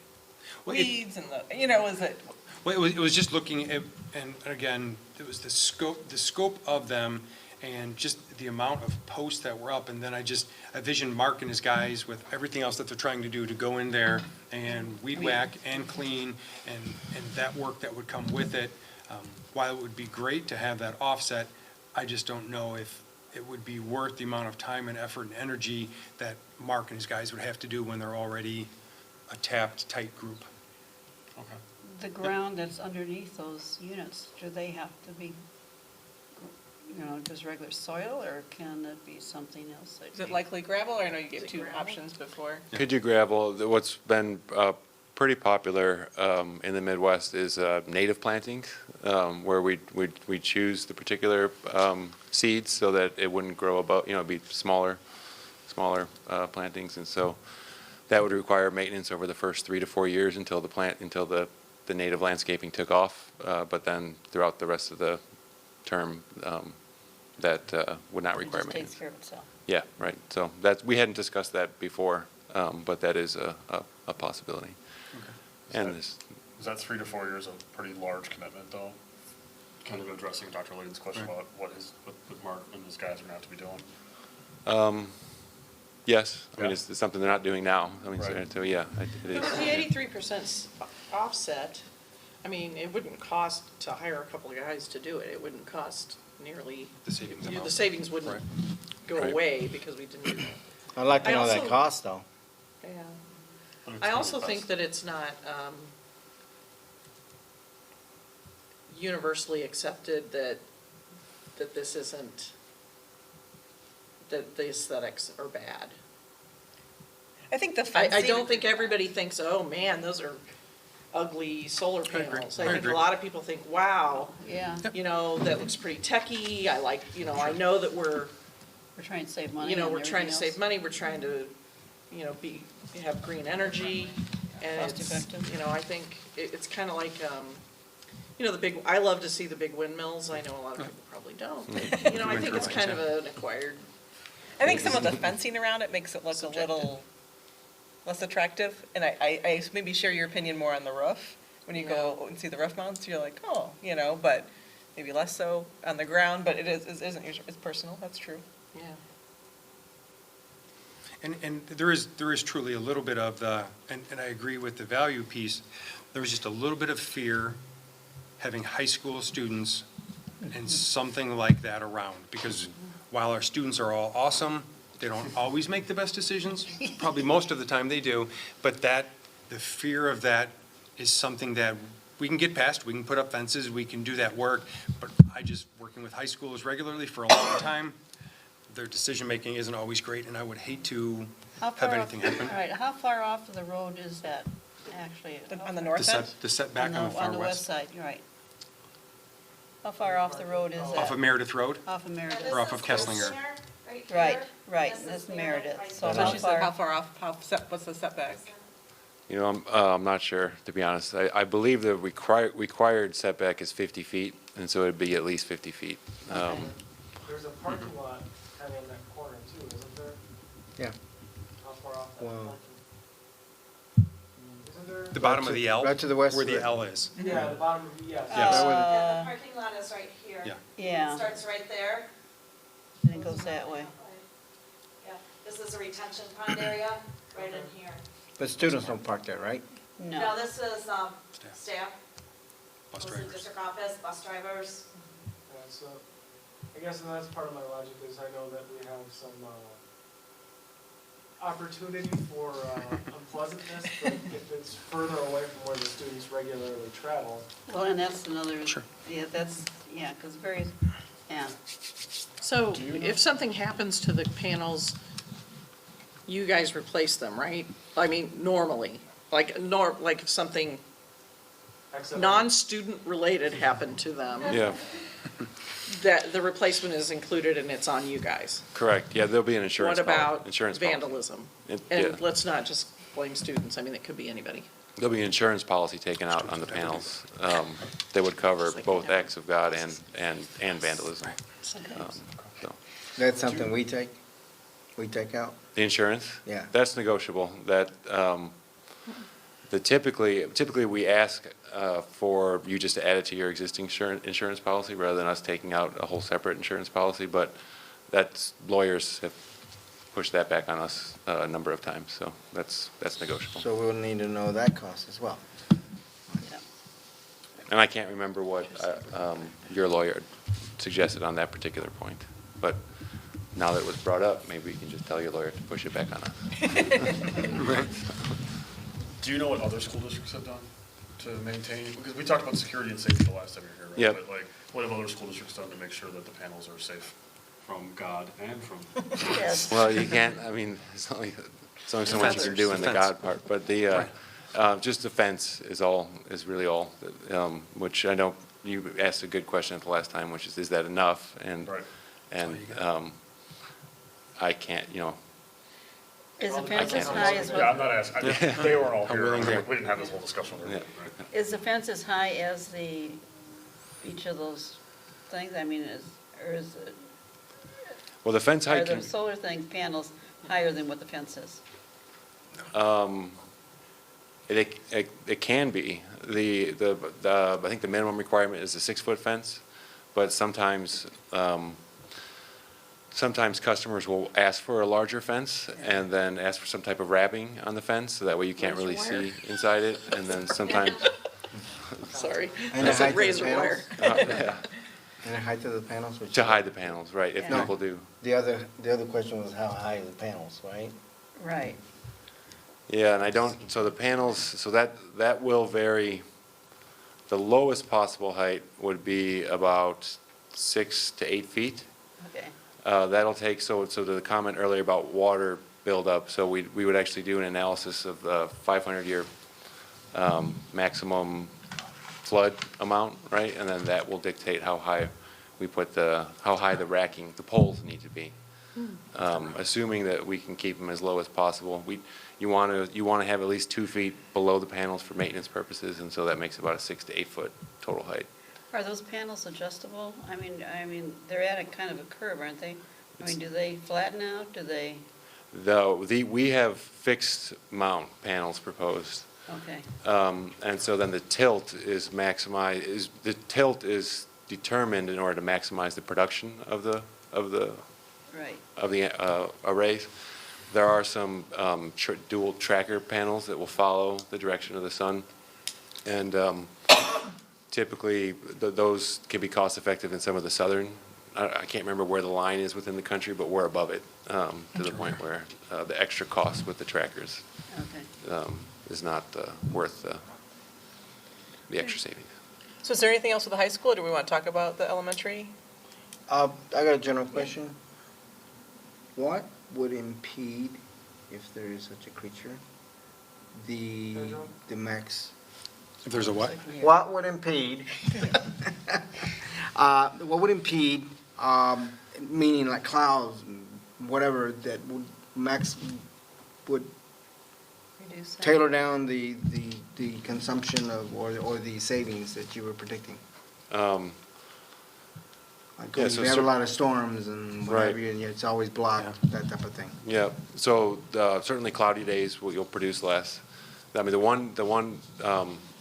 E: Well, it-
A: weeds and was it?
E: Well, it was just looking at, and again, it was the scope of them and just the amount of posts that were up. And then I visioned Mark and his guys with everything else that they're trying to do to go in there and weed whack and clean and that work that would come with it. While it would be great to have that offset, I just don't know if it would be worth the amount of time and effort and energy that Mark and his guys would have to do when they're already a tapped, tight group.
J: Okay.
B: The ground that's underneath those units, do they have to be, just regular soil, or can it be something else?
A: Is it likely gravel, or I know you gave
B: it
A: two
B: gravel?
A: options before?
G: Could you gravel, what's been pretty popular in the Midwest is native plantings, where we choose the particular seeds so that it wouldn't grow above, it'd be smaller plantings. And so That would require maintenance over the first 3 to 4 years until the native landscaping took off. But then throughout the rest of the term, that would not require
B: It just
G: maintenance.
B: takes care of itself.
G: Yeah, right. So we hadn't discussed that before, but that is a possibility. And this,
J: Is that 3 to 4 years a pretty large commitment, though? Kind of addressing Dr. Layden's question about what Mark and his guys are gonna have to be doing?
G: yes, I mean,
J: Yeah.
G: it's something they're not doing now. I mean,
J: Right.
G: so yeah, it
I: But
G: is.
I: with the 83% offset, I mean, it wouldn't cost to hire a couple of guys to do it. It wouldn't cost nearly.
E: The savings amount.
I: The savings wouldn't
E: Right.
I: go
G: Right.
I: away because we didn't do that.
H: I'd like to
I: I
H: know that
I: also-
H: cost, though.
I: Yeah.
J: But it's
I: I
J: gonna
I: also
J: cost.
I: think that it's not universally accepted that this isn't, that the aesthetics are bad.
A: I think the
I: I
A: fencing.
I: don't think everybody thinks, oh, man, those are ugly solar
E: agree.
I: panels.
E: I
I: I think a
E: agree.
I: lot of people think, wow,
B: Yeah,
I: you know, that looks pretty techy. I like, you know, I know that we're,
B: we're trying to save money
I: you know,
B: and
I: we're trying to
B: everything
I: save money, we're trying to, you know, have green energy. And
B: Cost
I: it's,
B: effective.
I: you know, I think it's kind of like, you know, I love to see the big windmills. I know a lot of people probably don't. But, you know, I think it's kind of an acquired.
A: I think some of the fencing around it makes it look a little less attractive. And I maybe share your opinion more on the roof. When you go and see the roof mounts, you're like, oh, you know, but maybe less so on the ground, but it's personal, that's true.
I: Yeah.
E: And there is truly a little bit of the, and I agree with the value piece, there was just a little bit of fear having high school students and something like that around, because while our students are all awesome, they don't always make the best decisions, probably most of the time they do, but the fear of that is something that we can get past, we can put up fences, we can do that work, but working with high schoolers regularly for a long time, their decision-making isn't always great, and I would hate to
B: How
E: have
B: far
E: anything
B: off-
E: happen.
B: All right, how far off of the road is that, actually?
A: On the north end?
E: The setback on the far
B: On the west
E: west.
B: side, you're right. How far off the road is that?
E: Off of Meredith Road?
B: Off of Meredith?
E: Or off of Kesslinger.
B: Right, right, that's Meredith. So
A: So
B: how
A: she said, how
B: far?
A: far off, what's the setback?
G: You know, I'm not sure, to be honest. I believe the required setback is 50 feet, and so it'd be at least 50 feet.
B: Okay.
D: There's a parking lot kind of in that corner too, isn't there?
H: Yeah.
D: How far off that
H: Wow.
D: parking? Isn't there?
E: The bottom of the L?
H: Right to the west
E: Where
H: of
E: the
H: it.
E: L is.
D: Yeah, the bottom of, yes.
E: Yes.
K: Yeah, the parking lot is right here.
E: Yeah.
B: Yeah,
K: It starts right there.
B: and it goes that way.
K: Yeah, this is a retention pond area, right in here.
H: But students don't park there, right?
K: No,
B: No.
K: this is, staff,
E: Bus
K: this is the
E: drivers.
K: district office, bus drivers.
D: Yeah, so, I guess and that's part of my logic is I know that we have some, opportunity for, unpleasantness, but if it's further away from where the students regularly travel.
B: Well, and that's another,
E: Sure.
B: yeah, that's, yeah, because very, yeah.
I: So if something happens to the panels, you guys replace them, right? I mean, normally, like if something
D: Except-
I: non-student related happened to them,
G: Yeah,
I: that the replacement is included and it's on you guys.
G: correct. Yeah, there'll be an insurance.
I: What about
G: insurance policy.
I: vandalism?
G: Yeah.
I: And let's not just blame students, I mean, it could be anybody.
G: There'll be an insurance policy taken out on the panels that would cover both acts of God and vandalism. So,
H: That's something we take out?
G: The insurance?
H: Yeah.
G: That's negotiable. That, typically we ask for you just to add it to your existing insurance policy rather than us taking out a whole separate insurance policy, but lawyers have pushed that back on us a number of times, so that's negotiable.
H: So we'll need to know that cost as well.
G: And I can't remember what your lawyer suggested on that particular point, but now that it was brought up, maybe you can just tell your lawyer to push it back on us.
J: Do you know what other school districts have done to maintain, because we talked about security and safety the last time you were here, right?
G: Yep.
J: But like, what have other school districts done to make sure that the panels are safe from God and from?
B: Yes.
G: Well, you can't, I mean, it's only so much you can do in the God part, but just the fence is really all, which I know you asked a good question at the last time, which is that enough? And,
J: Right.
G: and I can't,
B: Is the fence as high as
J: Yeah, I'm
B: what,
J: not asking, they weren't all
G: I'm
J: here,
G: willing to-
J: we didn't have this whole discussion.
G: Yeah.
B: is the fence as high as each of those things? I mean, or is it,
G: Well, the fence
B: are
G: height
B: the
G: can,
B: solar panels higher than what the fence is?
G: it can be. I think the minimum requirement is a 6-foot fence, but sometimes customers will ask for a larger fence and then ask for some type of wrapping on the fence, so that way you can't really see inside it, and then sometimes,
I: Sorry.
H: And
I: I
H: the
I: said
H: height of the
I: razor wire.
G: yeah,
H: And the height of the panels? which-
G: to hide the panels, right, if
B: Yeah.
G: people do.
H: The other question was how high are the panels, right?
B: Right.
G: Yeah, and I don't, so the panels, so that will vary. The lowest possible height would be about 6 to 8 feet.
B: Okay.
G: That'll take, so to the comment earlier about water buildup, so we would actually do an analysis of the 500-year maximum flood amount, right? And then that will dictate how high we put how high the racking, the poles need to be. Assuming that we can keep them as low as possible. You want to have at least 2 feet below the panels for maintenance purposes, and so that makes about a 6 to 8 foot total height.
B: Are those panels adjustable? I mean, they're at a kind of a curve, aren't they? I mean, do they flatten out? Do they,
G: We have fixed mount panels proposed.
B: okay,
G: And so then the tilt is determined in order to maximize the production of the
B: right.
G: arrays. There are some dual tracker panels that will follow the direction of the sun. And typically, those can be cost-effective in some of the southern, I can't remember where the line is within the country, but we're above it, to the point where the extra cost with the trackers
B: Okay.
G: is not worth the extra savings.
A: So is there anything else with the high school, or do we want to talk about the elementary?
H: I got a general question. What would impede, if there is such a creature, the max?
E: If there's a what?
H: What would impede? What would impede, meaning like clouds, whatever, that would
B: Reduce that?
H: tailor down the consumption of, or the savings that you were predicting? Like,
G: Yeah,
H: we have a lot of storms and
G: Right.
H: whatever, and it's always blocked, that type of thing.
G: Yeah, so certainly cloudy days, you'll produce less. I mean, the one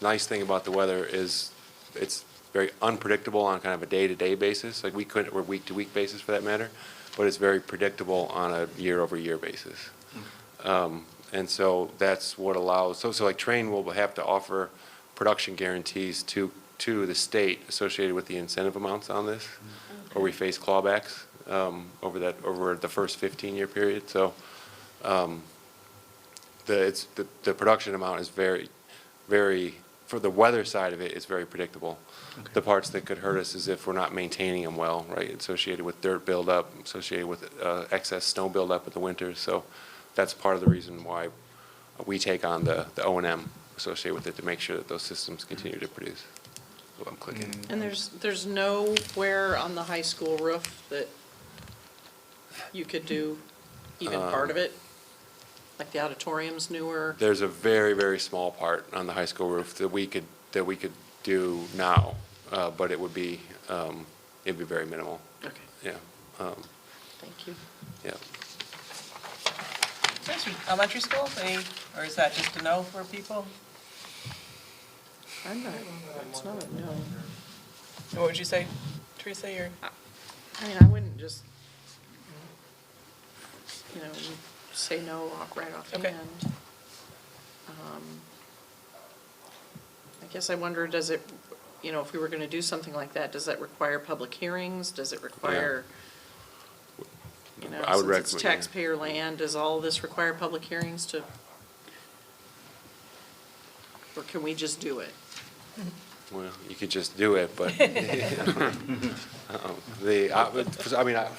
G: nice thing about the weather is it's very unpredictable on kind of a day-to-day basis, like or week-to-week basis for that matter, but it's very predictable on a year-over-year basis. And so that's what allows, so like Train will have to offer production guarantees to the state associated with the incentive amounts on this, or we face clawbacks over the first 15-year period. So the production amount is very, very, for the weather side of it, it's very predictable.
H: Okay.
G: The parts that could hurt us is if we're not maintaining them well, right? Associated with dirt buildup, associated with excess snow buildup in the winter. So that's part of the reason why we take on the O&M associated with it, to make sure that those systems continue to produce. So I'm clicking.
I: And there's nowhere on the high school roof that you could do even part of it? Like the auditorium's newer?
G: There's a very, very small part on the high school roof that we could do now, but it'd be very minimal.
I: Okay,
G: Yeah,
I: thank you.
G: yeah.
A: Elementary school, or is that just a no for people?
I: I'm not, it's not a no.
A: What would you say, Teresa,
I: I mean, I wouldn't just, say no right offhand.
A: Okay.
I: I guess I wonder, does it, if we were gonna do something like that, does that require public hearings? Does it require,
G: I would
I: since it's
G: recommend-
I: taxpayer land, does all this require public hearings to? Or can we just do it?
G: Well, you could just do it, but for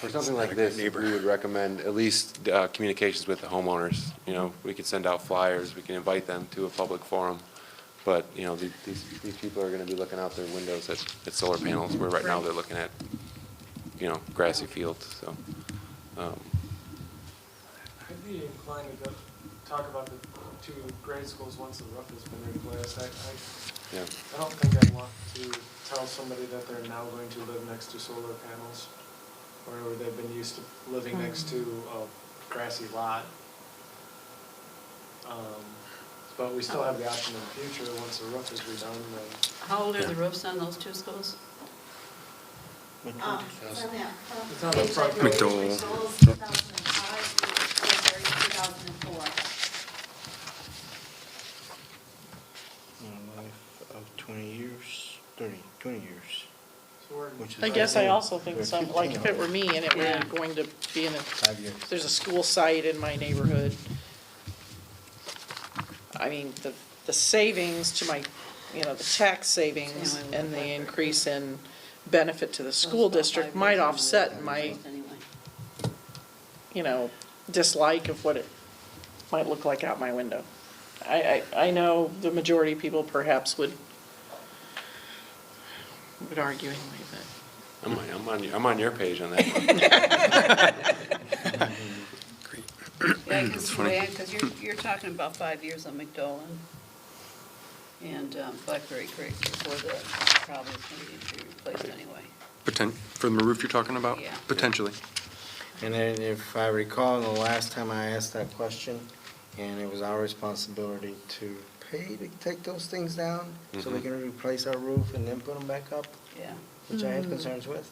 G: something like this, we would recommend at least communications with the homeowners. We could send out flyers, we can invite them to a public forum. But, these people are gonna be looking out their windows at solar panels, where right now they're looking at, grassy fields, so.
D: I'd be inclined to talk about the two grade schools once the roof has been replaced.
G: Yeah.
D: I don't think I'd want to tell somebody that they're now going to live next to solar panels, or they've been used to living next to a grassy lot. But we still have the option in the future, once the roof is redone, then.
B: How old are the roofs on those two schools?
K: It's on that
D: It's on the front
K: page, I
D: page.
K: believe, which shows 2005 through 2004.
H: Life of 20 years, 20 years.
D: So we're-
H: Which is
I: I guess I also think
H: Or
I: some, like if
H: 15.
I: it were me and it
B: Yeah.
I: were going to be in a,
H: 5 years.
I: there's a school site in my neighborhood. I mean, the savings to my, the tax savings
B: Same way with
I: and the
B: Blackberry.
I: increase in benefit to the school
B: Those about
I: district
B: 5
I: might
B: years on
I: offset
B: the
I: my,
B: roofs anyway.
I: dislike of what it might look like out my window. I know the majority of people perhaps would argue anyway, but.
G: I'm on your page on that.
B: Yeah, because you're talking about 5 years on McDolin and Blackberry Creek before the problem is going to need to be replaced anyway.
E: For the roof you're talking about?
B: Yeah.
E: Potentially.
H: And then if I recall, the last time I asked that question, and it was our responsibility to pay to take those things down so we can replace our roof and then put them back up,
B: Yeah.
H: which I had concerns with.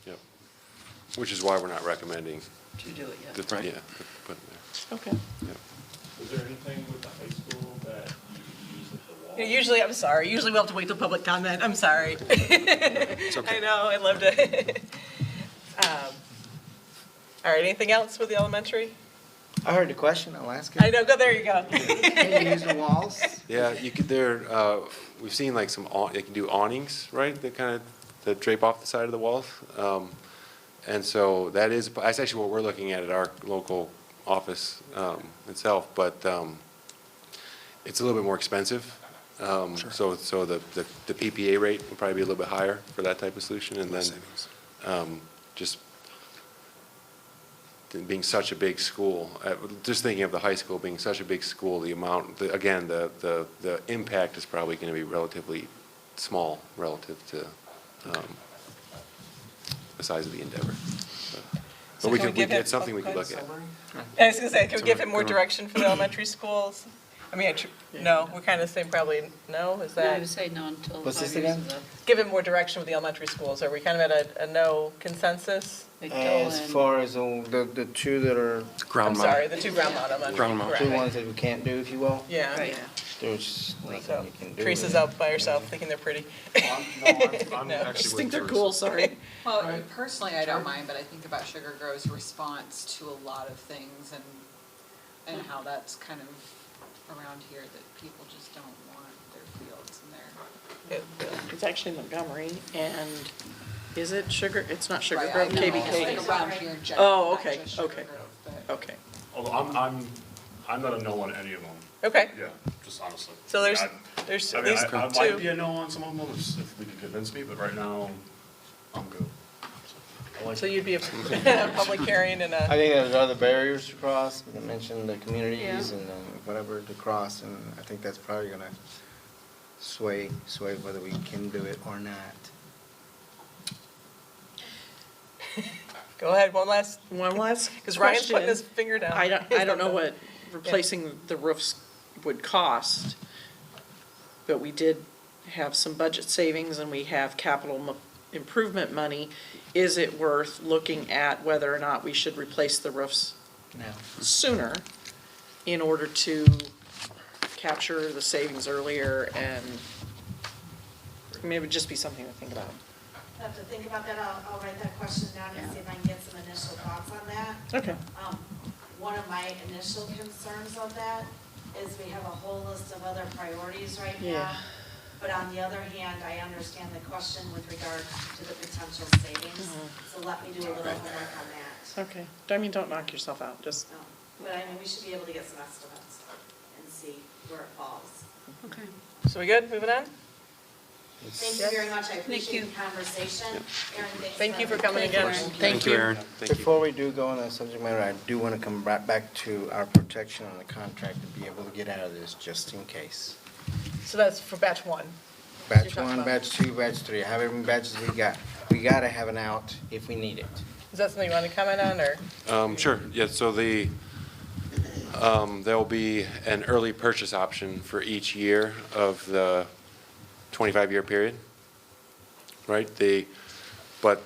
G: Yep. Which is why we're not recommending
B: To do it,
G: the,
B: yeah.
G: yeah, to put them
I: Okay.
G: there. Yep.
J: Is there anything with the high school that you use at the wall?
A: Usually, I'm sorry, usually we'll have to wait till public comment, I'm sorry. I know, I'd love to. All right, anything else with the elementary?
H: I heard the question, I'll ask it.
A: I know, there you go.
H: Can you use the walls?
G: Yeah, you could, we've seen like they can do awnings, right, that drape off the side of the walls. And so that's actually what we're looking at our local office itself, but it's a little bit more expensive. So the PPA rate will probably be a little bit higher for that type of solution, and then just being such a big school, just thinking of the high school being such a big school, the impact is probably going to be relatively small relative to the size of the endeavor.
A: So
G: But
A: can we give him-
G: it's something we could look at.
A: I was gonna say, can we give him more direction for the elementary schools? I mean, no, we're kind of saying probably no, is
B: No, I
A: that?
B: would say no until
H: What's
B: 5
H: this
B: years
H: again?
B: is up.
A: Give him more direction with the elementary schools, are we kind of at a no consensus?
H: As
B: McDolin,
H: far as the two that are,
A: I'm
E: Ground mount.
A: sorry, the two ground mount elementary.
E: Ground mount.
H: two
A: Right.
H: ones that we can't do, if you will,
A: Yeah,
B: Right.
A: yeah.
H: there's nothing
A: So,
H: you can do.
A: Teresa's
H: with it.
A: out by herself thinking they're pretty.
D: I'm
A: No.
I: I
D: actually
I: just
D: with
I: think they're
D: Bruce.
I: cool, sorry.
L: Well, personally, I don't mind, but I think about Sugar Grow's response to a lot of things and how that's kind of around here, that people just don't want their fields and their.
I: It's actually Montgomery, and is it Sugar, it's not Sugar
L: Right,
I: Grove,
L: I know,
I: KBK?
L: Like around here in general.
I: Oh,
L: not
I: okay,
L: just Sugar
I: okay.
L: Grove, but-
I: Okay.
J: Although I'm not a no on any of them,
A: Okay,
J: yeah, just honestly.
A: so there's
J: I
A: at
J: mean,
A: least
J: I might be
A: two.
J: a no on some of them if we could convince me, but right now, I'm good. I like
A: So you'd be a public hearing and
H: I
A: a,
H: think there's other barriers to cross, you mentioned the communities
B: Yeah.
H: and whatever to cross, and I think that's probably gonna sway whether we can do it or not.
A: go ahead, one last,
I: One last
A: because Ryan's putting
I: question.
A: his finger down.
I: I don't know what replacing the roofs would cost, but we did have some budget savings and we have capital improvement money. Is it worth looking at whether or not we should replace the roofs
H: Now,
I: sooner in order to capture the savings earlier, and maybe it would just be something to think about?
K: I have to think about that, I'll write that question down and see if I can get some initial thoughts on that.
I: Okay.
K: One of my initial concerns of that is we have a whole list of other priorities right now.
I: Yeah.
K: But on the other hand, I understand the question with regard to the potential savings, so let me do a little homework on that.
I: Okay. I mean, don't knock yourself out, just,
K: No, but I mean, we should be able to get some estimates and see where it falls.
B: okay.
A: So we good, moving on?
K: Thank you very much, I appreciate the conversation. Erin,
A: Thank you for coming again.
E: Thank you, Aaron.
G: Thank you.
H: Before we do go on that subject matter, I do want to come right back to our protection on the contract to be able to get out of this just in case.
A: So that's for batch one.
H: Batch
A: talking
H: one,
A: about-
H: batch two, batch three, however many batches we got, we gotta have an out if we need it.
A: Is that something you want to comment on, or?
G: Sure, yeah, so there'll be an early purchase option for each year of the 25-year period, right? But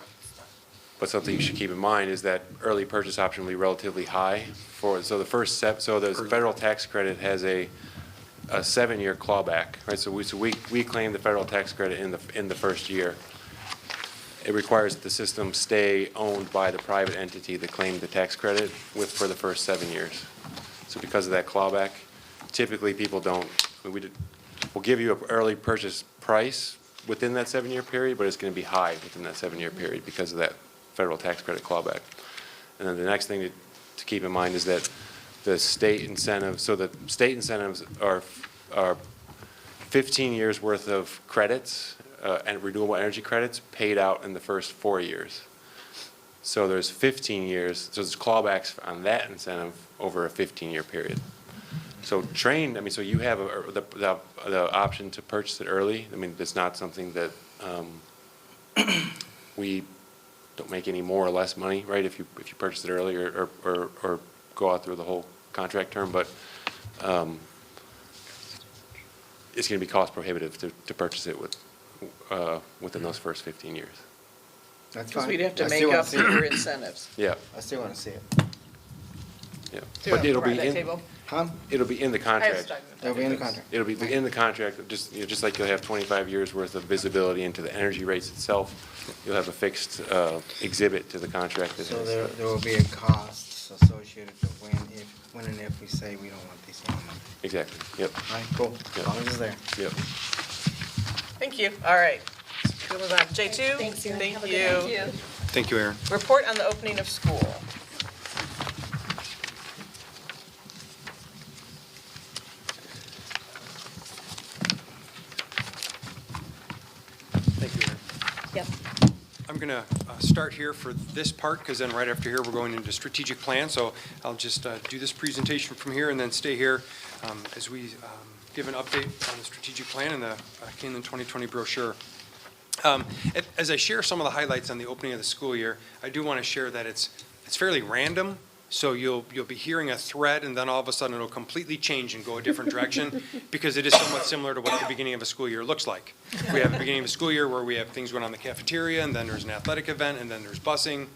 G: something you should keep in mind is that early purchase option will be relatively high so the first step, so the federal tax credit has a 7-year clawback, right? So we claim the federal tax credit in the first year. It requires that the system stay owned by the private entity that claimed the tax credit for the first 7 years. So because of that clawback, typically people don't, we'll give you an early purchase price within that 7-year period, but it's going to be high within that 7-year period because of that federal tax credit clawback. And then the next thing to keep in mind is that the state incentives, so the state incentives are 15 years worth of credits and renewable energy credits paid out in the first 4 years. So there's 15 years, so there's clawbacks on that incentive over a 15-year period. So so you have the option to purchase it early. I mean, it's not something that we don't make any more or less money, right, if you purchase it early or go out through the whole contract term, but it's going to be cost prohibitive to purchase it within those first 15 years.
H: That's
I: Because
H: fine.
I: we'd have to
H: I
I: make
H: still wanna
I: up
H: see
I: for
H: it.
I: your incentives.
G: Yeah,
H: I still want to see it.
G: yeah.
A: Do you
G: But it'll
A: want
G: be
A: that
G: in,
A: table?
H: Huh?
G: it'll be in the
A: I
G: contract.
A: understand.
H: That'll be in the contract.
G: It'll be in the contract, just like you'll have 25 years worth of visibility into the energy rates itself. You'll have a fixed exhibit to the contract that
H: So
G: has.
H: there will be a cost associated to when and if we say we don't want these anymore.
G: Exactly, yep,
H: All right, cool. As long as it's there.
G: yep.
A: Thank you. All right. We'll move on. J2?
K: Thanks, Erin.
A: Thank
K: Have a good
A: you.
K: night.
E: Thank you, Aaron.
A: Report on the opening of school.
E: Thank you, Aaron.
F: Yep.
E: I'm going to start here for this part, because then right after here, we're going into strategic plan. So I'll just do this presentation from here and then stay here as we give an update on the strategic plan and the Keeneland 2020 brochure. As I share some of the highlights on the opening of the school year, I do want to share that it's fairly random. So you'll be hearing a thread, and then all of a sudden it'll completely change and go a different direction, because it is somewhat similar to what the beginning of a school year looks like. We have the beginning of a school year where we have things going on in the cafeteria, and then there's an athletic event, and then there's busing,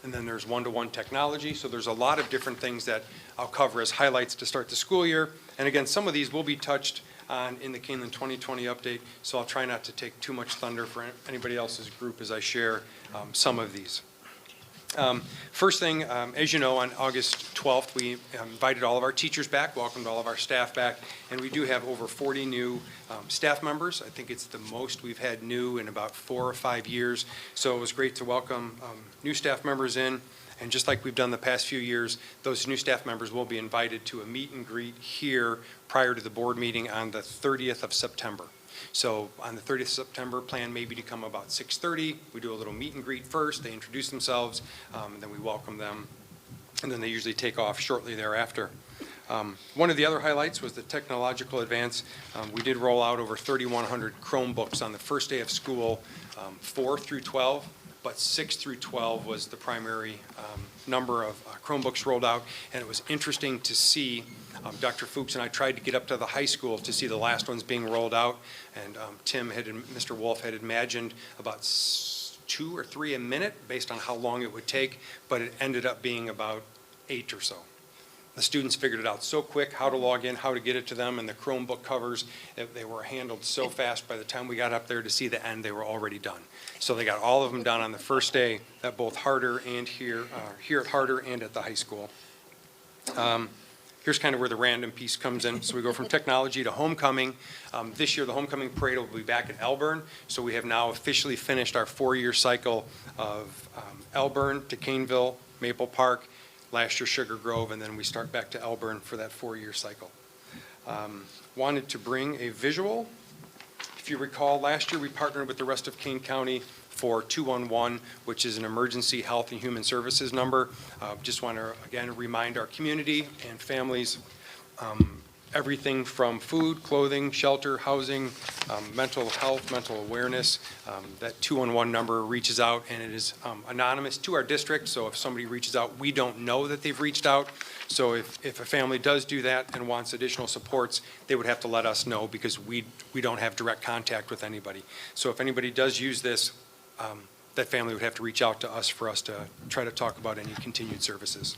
E: and then there's one-to-one technology. So there's a lot of different things that I'll cover as highlights to start the school year. And again, some of these will be touched on in the Keeneland 2020 update, so I'll try not to take too much thunder for anybody else's group as I share some of these. First thing, as you know, on August 12th, we invited all of our teachers back, welcomed all of our staff back, and we do have over 40 new staff members. I think it's the most we've had new in about 4 or 5 years, so it was great to welcome new staff members in. And just like we've done the past few years, those new staff members will be invited to a meet and greet here prior to the board meeting on the 30th of September. So on the 30th of September, plan maybe to come about 6:30. We do a little meet and greet first. They introduce themselves, and then we welcome them, and then they usually take off shortly thereafter. One of the other highlights was the technological advance. We did roll out over 3,100 Chromebooks on the first day of school, 4 through 12. But 6 through 12 was the primary number of Chromebooks rolled out, and it was interesting to see. Dr. Fuchs and I tried to get up to the high school to see the last ones being rolled out, and Mr. Wolf had imagined about 2 or 3 a minute based on how long it would take, but it ended up being about 8 or so. The students figured it out so quick, how to log in, how to get it to them, and the Chromebook covers, they were handled so fast. By the time we got up there to see the end, they were already done. So they got all of them done on the first day at both Harder and here at Harder and at the high school. Here's kind of where the random piece comes in. So we go from technology to homecoming. This year, the homecoming parade will be back in Elburn. So we have now officially finished our 4-year cycle of Elburn to Caneville, Maple Park, last year Sugar Grove, and then we start back to Elburn for that 4-year cycle. Wanted to bring a visual If you recall, last year we partnered with the rest of Kane County for 211, which is an emergency health and human services number. Just want to, again, remind our community and families everything from food, clothing, shelter, housing, mental health, mental awareness. That 211 number reaches out, and it is anonymous to our district, so if somebody reaches out, we don't know that they've reached out. So if a family does do that and wants additional supports, they would have to let us know, because we don't have direct contact with anybody. So if anybody does use this, that family would have to reach out to us for us to try to talk about any continued services.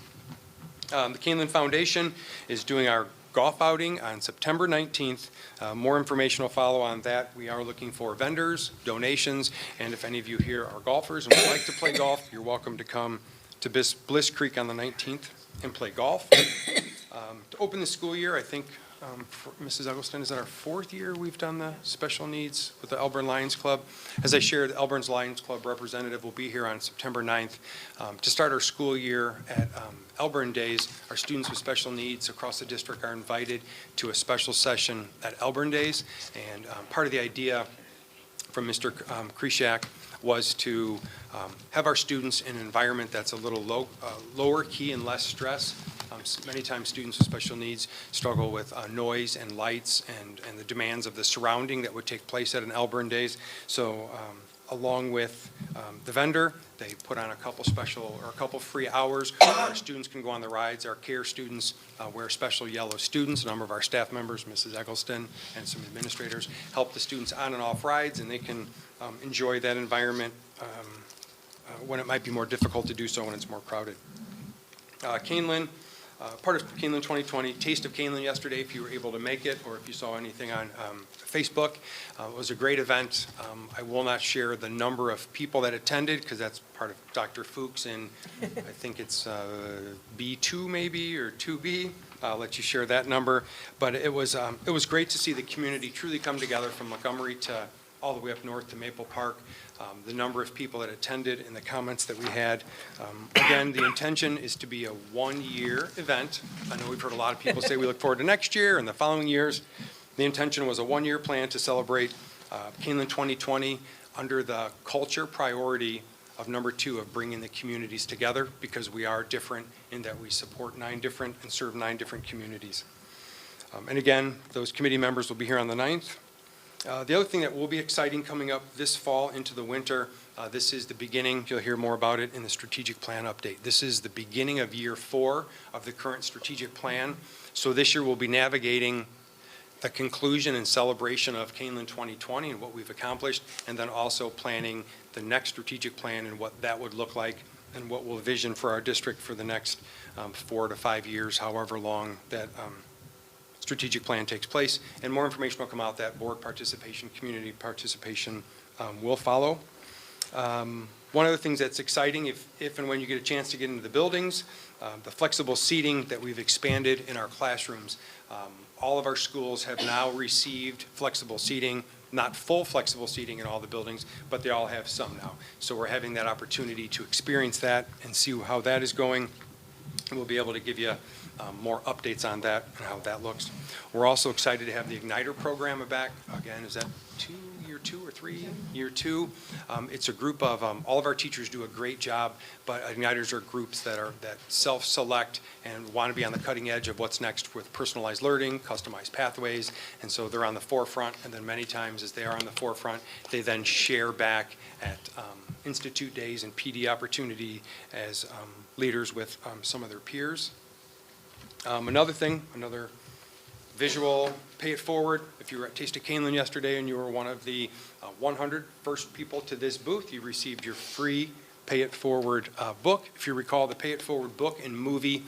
E: The Keeneland Foundation is doing our golf outing on September 19th. More information will follow on that. We are looking for vendors, donations, and if any of you here are golfers and would like to play golf, you're welcome to come to Bliss Creek on the 19th and play golf. To open the school year, I think, for Mrs. Eggleston, is that our 4th year we've done the special needs with the Elburn Lions Club? As I shared, the Elburn Lions Club representative will be here on September 9th to start our school year at Elburn Days. Our students with special needs across the district are invited to a special session at Elburn Days, and part of the idea from Mr. Krishak was to have our students in an environment that's a little lower key and less stress. Many times students with special needs struggle with noise and lights and the demands of the surrounding that would take place at an Elburn Days. So along with the vendor, they put on a couple free hours where our students can go on the rides. Our care students wear special yellow students. A number of our staff members, Mrs. Eggleston and some administrators, help the students on and off rides, and they can enjoy that environment when it might be more difficult to do so when it's more crowded. Keeneland, part of Keeneland 2020, Taste of Keeneland yesterday, if you were able to make it, or if you saw anything on Facebook. It was a great event. I will not share the number of people that attended, because that's part of Dr. Fuchs, and I think it's B2 maybe, or 2B. I'll let you share that number. But it was great to see the community truly come together, from Montgomery to all the way up north to Maple Park. The number of people that attended and the comments that we had. Again, the intention is to be a one-year event. I know we've heard a lot of people say we look forward to next year and the following years. The intention was a one-year plan to celebrate Keeneland 2020 under the culture priority of number 2 of bringing the communities together, because we are different in that we support 9 different and serve 9 different communities. And again, those committee members will be here on the 9th. The other thing that will be exciting coming up this fall into the winter, this is the beginning, you'll hear more about it in the strategic plan update. This is the beginning of year 4 of the current strategic plan. So this year we'll be navigating the conclusion and celebration of Kaneland 2020 and what we've accomplished, and then also planning the next strategic plan and what that would look like and what we'll vision for our district for the next 4 to 5 years, however long that strategic plan takes place. And more information will come out. That board participation, community participation will follow. One of the things that's exciting, if and when you get a chance to get into the buildings, the flexible seating that we've expanded in our classrooms. All of our schools have now received flexible seating, not full flexible seating in all the buildings, but they all have some now. So we're having that opportunity to experience that and see how that is going. And we'll be able to give you more updates on that and how that looks. We're also excited to have the Ignitor Program back. Again, is that year two or three? Year 2. It's a group of, all of our teachers do a great job, but Igniters are groups that self-select and want to be on the cutting edge of what's next with personalized learning, customized pathways, and so they're on the forefront, and then many times as they are on the forefront, they then share back at Institute Days and PD opportunity as leaders with some of their peers. Another visual, pay it forward. If you were at Taste of Kaneland yesterday and you were one of the 100 first people to this booth, you received your free Pay It Forward book. If you recall, the Pay It Forward book and movie,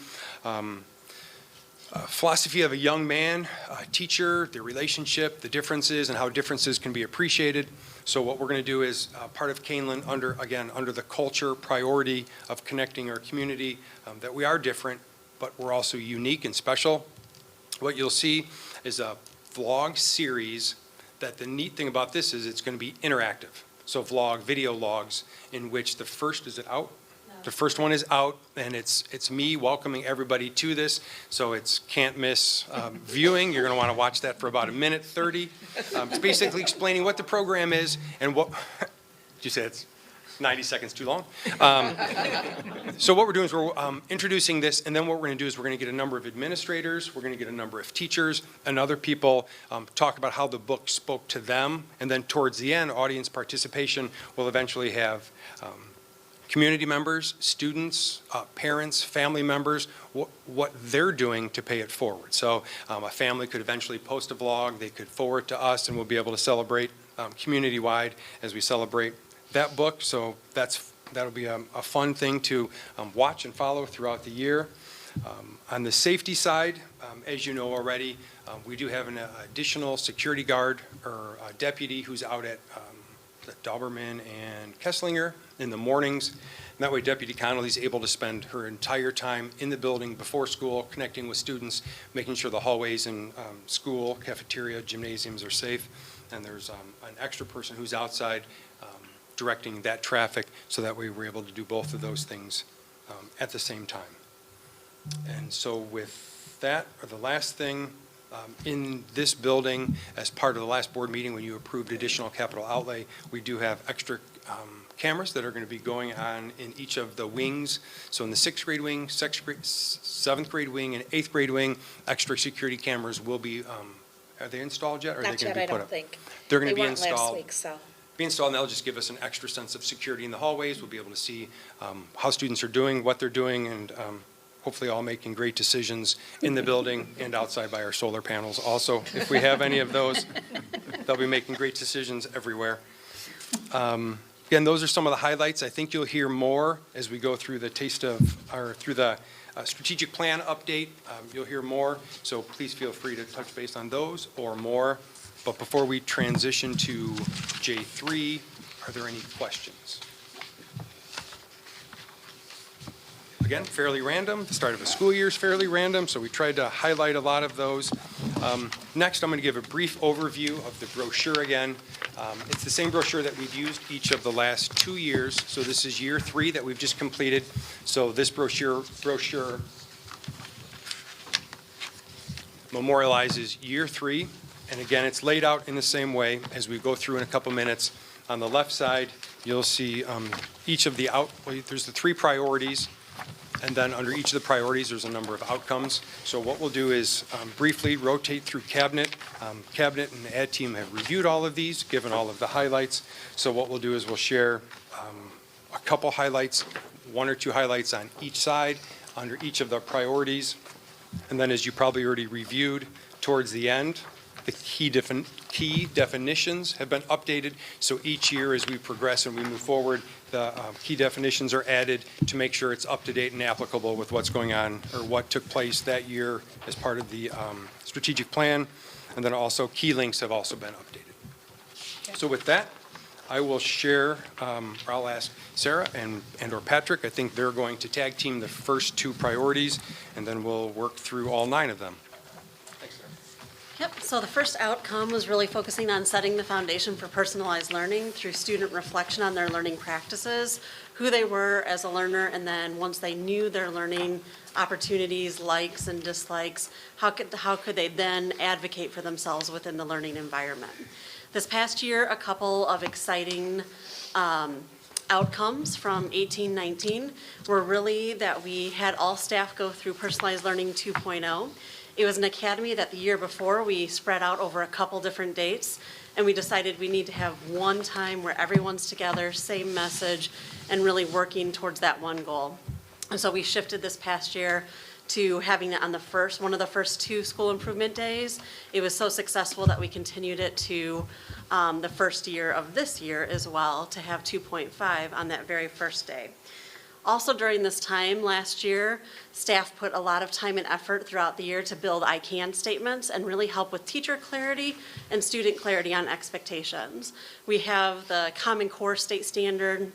E: philosophy of a young man, a teacher, the relationship, the differences, and how differences can be appreciated. So what we're going to do is part of Kaneland under the culture priority of connecting our community, that we are different, but we're also unique and special. What you'll see is a vlog series that the neat thing about this is it's going to be interactive. So vlog, video logs, in which the first, is it out?
K: No.
E: The first one is out, and it's me welcoming everybody to this, so it's can't miss viewing. You're going to want to watch that for about 1:30. It's basically explaining what the program is and what, did you say it's 90 seconds too long? So what we're doing is we're introducing this, and then what we're going to do is we're going to get a number of administrators, we're going to get a number of teachers, and other people talk about how the book spoke to them, and then towards the end, audience participation will eventually have community members, students, parents, family members, what they're doing to pay it forward. So a family could eventually post a vlog, they could forward to us, and we'll be able to celebrate community-wide as we celebrate that book. So that'll be a fun thing to watch and follow throughout the year. On the safety side, as you know already, we do have an additional security guard or deputy who's out at Doberman and Kesslinger in the mornings. And that way Deputy Connolly's able to spend her entire time in the building before school, connecting with students, making sure the hallways in school, cafeteria, gymnasiums are safe. And there's an extra person who's outside directing that traffic, so that way we're able to do both of those things at the same time. And so with that, or the last thing, in this building, as part of the last board meeting when you approved additional capital outlay, we do have extra cameras that are going to be going on in each of the wings. So in the 6th grade wing, 7th grade wing, and 8th grade wing, extra security cameras will be, are they installed yet? Or are
F: Not
E: they going
F: yet,
E: to be
F: I
E: put
F: don't
E: up?
F: think.
E: They're going to
F: They
E: be
F: weren't last
E: installed.
F: week, so.
E: Be installed, and that'll just give us an extra sense of security in the hallways. We'll be able to see how students are doing, what they're doing, and hopefully all making great decisions in the building and outside by our solar panels also. If we have any of those, they'll be making great decisions everywhere. Again, those are some of the highlights. I think you'll hear more as we go through the through the strategic plan update. You'll hear more, so please feel free to touch base on those or more. But before we transition to J3, are there any questions? Again, fairly random. The start of a school year is fairly random, so we tried to highlight a lot of those. Next, I'm going to give a brief overview of the brochure again. It's the same brochure that we've used each of the last 2 years. So this is year 3 that we've just completed. So this brochure memorializes year 3. And again, it's laid out in the same way as we go through in a couple minutes. On the left side, you'll see each of the there's the 3 priorities. And then under each of the priorities, there's a number of outcomes. So what we'll do is briefly rotate through cabinet. Cabinet and the ad team have reviewed all of these, given all of the highlights. So what we'll do is we'll share a couple highlights, 1 or 2 highlights on each side under each of the priorities. And then as you probably already reviewed towards the end, the key definitions have been updated. So each year as we progress and we move forward, the key definitions are added to make sure it's up to date and applicable with what's going on or what took place that year as part of the strategic plan. And then also key links have also been updated. So with that, I will share, or I'll ask Sarah and or Patrick. I think they're going to tag team the first 2 priorities, and then we'll work through all 9 of them.
M: Yep, so the first outcome was really focusing on setting the foundation for personalized learning through student reflection on their learning practices, who they were as a learner, and then once they knew their learning opportunities, likes and dislikes, how could they then advocate for themselves within the learning environment. This past year, a couple of exciting outcomes from 18-19 were really that we had all staff go through Personalized Learning 2.0. It was an academy that the year before we spread out over a couple different dates, and we decided we need to have one time where everyone's together, same message, and really working towards that one goal. And so we shifted this past year to having it on one of the first 2 school improvement days. It was so successful that we continued it to the first year of this year as well, to have 2.5 on that very first day. Also during this time last year, staff put a lot of time and effort throughout the year to build I can statements and really help with teacher clarity and student clarity on expectations. We have the Common Core state standard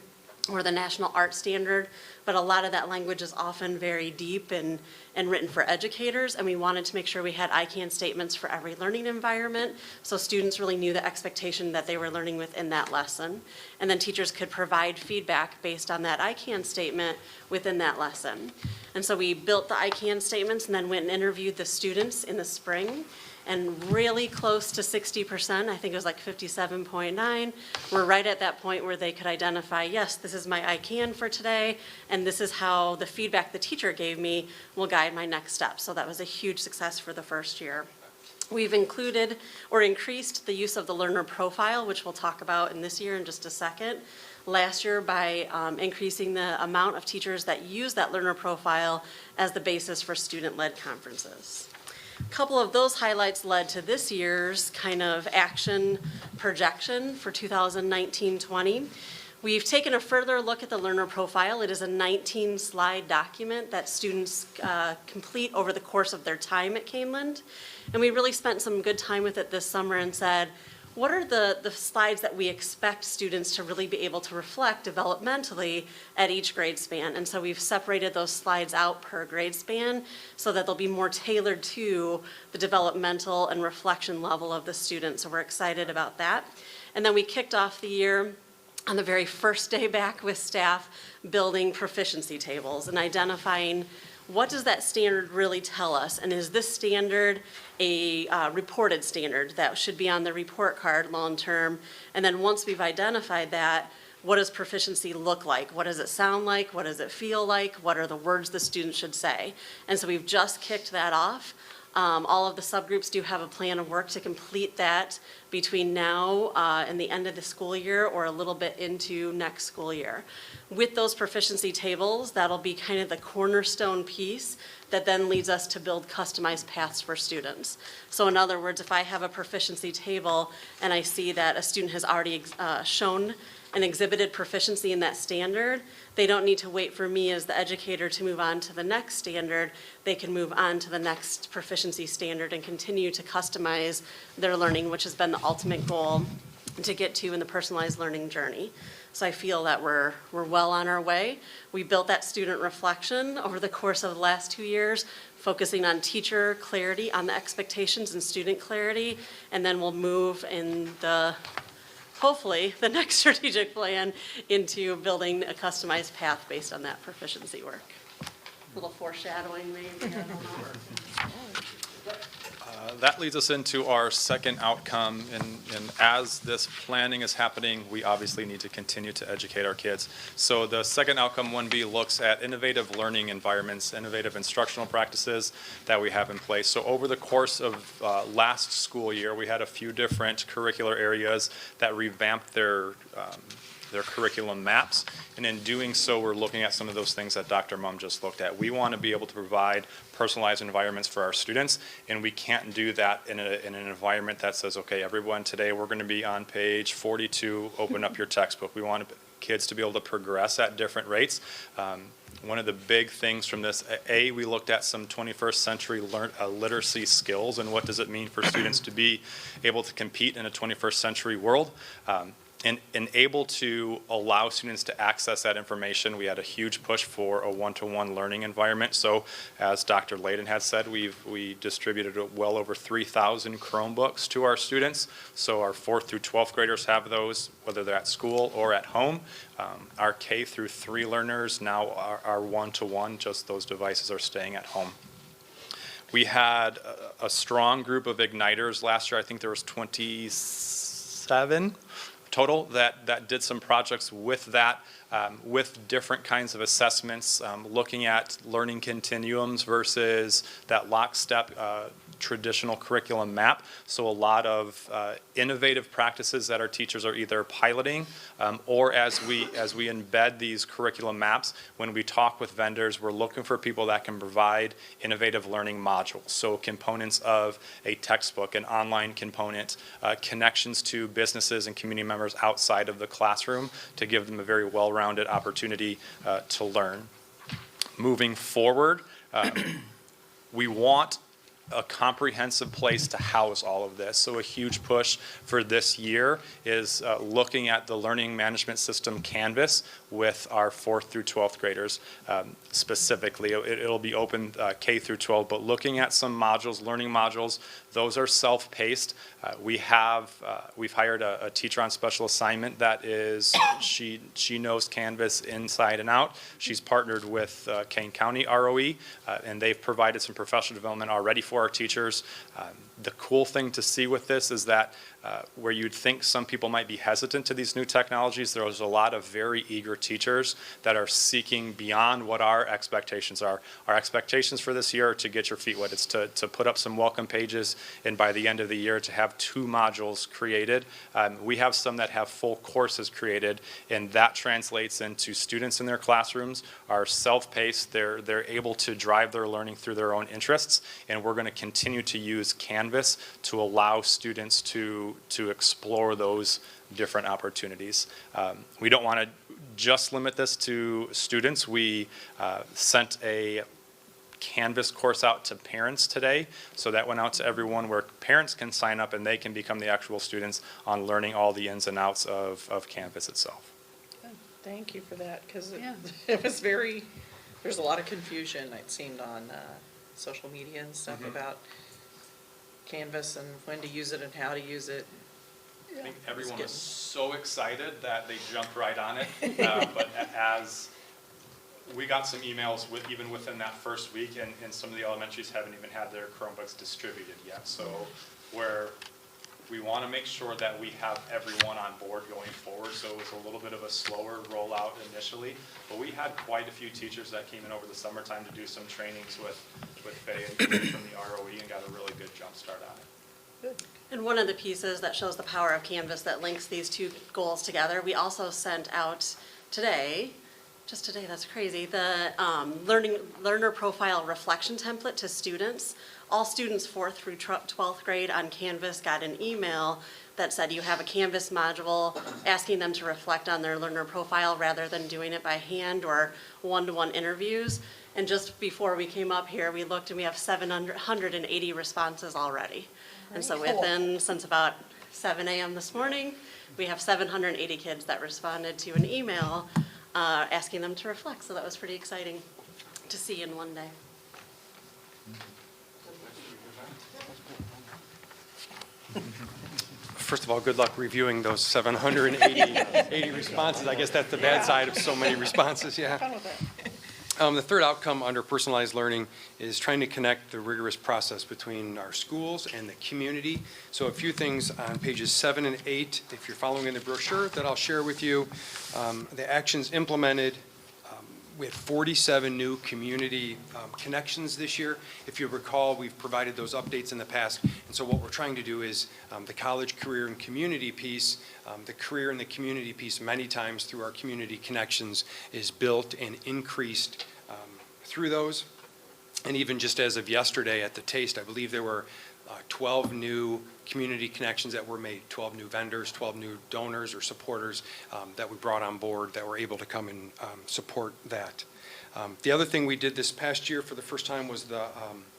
M: or the National Art Standard, but a lot of that language is often very deep and written for educators, and we wanted to make sure we had ICANN statements for every learning environment, so students really knew the expectation that they were learning within that lesson. And then teachers could provide feedback based on that ICANN statement within that lesson. And so we built the ICANN statements and then went and interviewed the students in the spring, and really close to 60%, I think it was like 57.9, were right at that point where they could identify, yes, this is my ICANN for today, and this is how the feedback the teacher gave me will guide my next steps. So that was a huge success for the first year. We've included or increased the use of the learner profile, which we'll talk about in this year in just a second. Last year by increasing the amount of teachers that use that learner profile as the basis for student-led conferences. A couple of those highlights led to this year's kind of action projection for 2019-20. We've taken a further look at the learner profile. It is a 19-slide document that students complete over the course of their time at Keeneland. And we really spent some good time with it this summer and said, what are the slides that we expect students to really be able to reflect developmentally at each grade span? And so we've separated those slides out per grade span so that they'll be more tailored to the developmental and reflection level of the student. So we're excited about that. And then we kicked off the year on the very first day back with staff building proficiency tables and identifying what does that standard really tell us? And is this standard a reported standard that should be on the report card long term? And then once we've identified that, what does proficiency look like? What does it sound like? What does it feel like? What are the words the student should say? And so we've just kicked that off. All of the subgroups do have a plan of work to complete that between now and the end of the school year or a little bit into next school year. With those proficiency tables, that'll be kind of the cornerstone piece that then leads us to build customized paths for students. So in other words, if I have a proficiency table and I see that a student has already shown and exhibited proficiency in that standard, they don't need to wait for me as the educator to move on to the next standard. They can move on to the next proficiency standard and continue to customize their learning, which has been the ultimate goal to get to in the personalized learning journey. So I feel that we're well on our way. We built that student reflection over the course of the last 2 years, focusing on teacher clarity, on the expectations and student clarity, and then we'll move in hopefully the next strategic plan into building a customized path based on that proficiency work. A little foreshadowing maybe, I don't know.
N: That leads us into our second outcome, and as this planning is happening, we obviously need to continue to educate our kids. So the second outcome 1B looks at innovative learning environments, innovative instructional practices that we have in place. So over the course of last school year, we had a few different curricular areas that revamped their curriculum maps, and in doing so, we're looking at some of those things that Dr. Mumm just looked at. We want to be able to provide personalized environments for our students, and we can't do that in an environment that says, okay, everyone, today we're going to be on page 42, open up your textbook. We want kids to be able to progress at different rates. One of the big things from this, we looked at some 21st century literacy skills and what does it mean for students to be able to compete in a 21st century world. And able to allow students to access that information. We had a huge push for a one-to-one learning environment. So as Dr. Layden had said, we distributed well over 3,000 Chromebooks to our students. So our 4th through 12th graders have those, whether they're at school or at home. Our K through 3 learners now are one-to-one, just those devices are staying at home. We had a strong group of Igniters last year. I think there was 27 total that did some projects with that, with different kinds of assessments, looking at learning continuums versus that lockstep traditional curriculum map. So a lot of innovative practices that our teachers are either piloting or as we embed these curriculum maps, when we talk with vendors, we're looking for people that can provide innovative learning modules. So components of a textbook, an online component, connections to businesses and community members outside of the classroom to give them a very well-rounded opportunity to learn. Moving forward, we want a comprehensive place to house all of this. So a huge push for this year is looking at the learning management system Canvas with our 4th through 12th graders specifically. It'll be open K through 12, but looking at some modules, learning modules, those are self-paced. We've hired a teacher on special assignment that is, she knows Canvas inside and out. She's partnered with Kane County ROE, and they've provided some professional development already for our teachers. The cool thing to see with this is that where you'd think some people might be hesitant to these new technologies, there's a lot of very eager teachers that are seeking beyond what our expectations are. Our expectations for this year are to get your feet wet. It's to put up some welcome pages, and by the end of the year to have 2 modules created. We have some that have full courses created, and that translates into students in their classrooms are self-paced. They're able to drive their learning through their own interests, and we're going to continue to use Canvas to allow students to explore those different opportunities. We don't want to just limit this to students. We sent a Canvas course out to parents today, so that went out to everyone where parents can sign up and they can become the actual students on learning all the ins and outs of Canvas itself.
I: Good. Thank you for that, because it was there's a lot of confusion, it seemed, on social media and stuff about Canvas and when to use it and how to use it.
N: I think everyone was so excited that they jumped right on it, but as we got some emails even within that first week, and some of the elementaries haven't even had their Chromebooks distributed yet. So where we want to make sure that we have everyone on board going forward, so it was a little bit of a slower rollout initially, but we had quite a few teachers that came in over the summertime to do some trainings with Faye and from the ROE and got a really good jump start on it.
I: Good.
M: And one of the pieces that shows the power of Canvas that links these 2 goals together, we also sent out today, just today, that's crazy, the learner profile reflection template to students. All students 4th through 12th grade on Canvas got an email that said you have a Canvas module asking them to reflect on their learner profile rather than doing it by hand or one-to-one interviews. And just before we came up here, we looked and we have 780 responses already. And so since about 7 a.m. this morning, we have 780 kids that responded to an email asking them to reflect. So that was pretty exciting to see in one day.
E: First of all, good luck reviewing those 780 responses. I guess that's the bad side of so many responses, yeah.
I: Fun with that.
E: The third outcome under personalized learning is trying to connect the rigorous process between our schools and the community. So a few things on pages 7 and 8, if you're following in the brochure, that I'll share with you. The actions implemented. We had 47 new community connections this year. If you recall, we've provided those updates in the past. And so what we're trying to do is the college, career, and community piece, the career and the community piece many times through our community connections is built and increased through those. And even just as of yesterday at the Taste, I believe there were 12 new community connections that were made, 12 new vendors, 12 new donors or supporters that we brought on board that were able to come and support that. The other thing we did this past year for the first time was the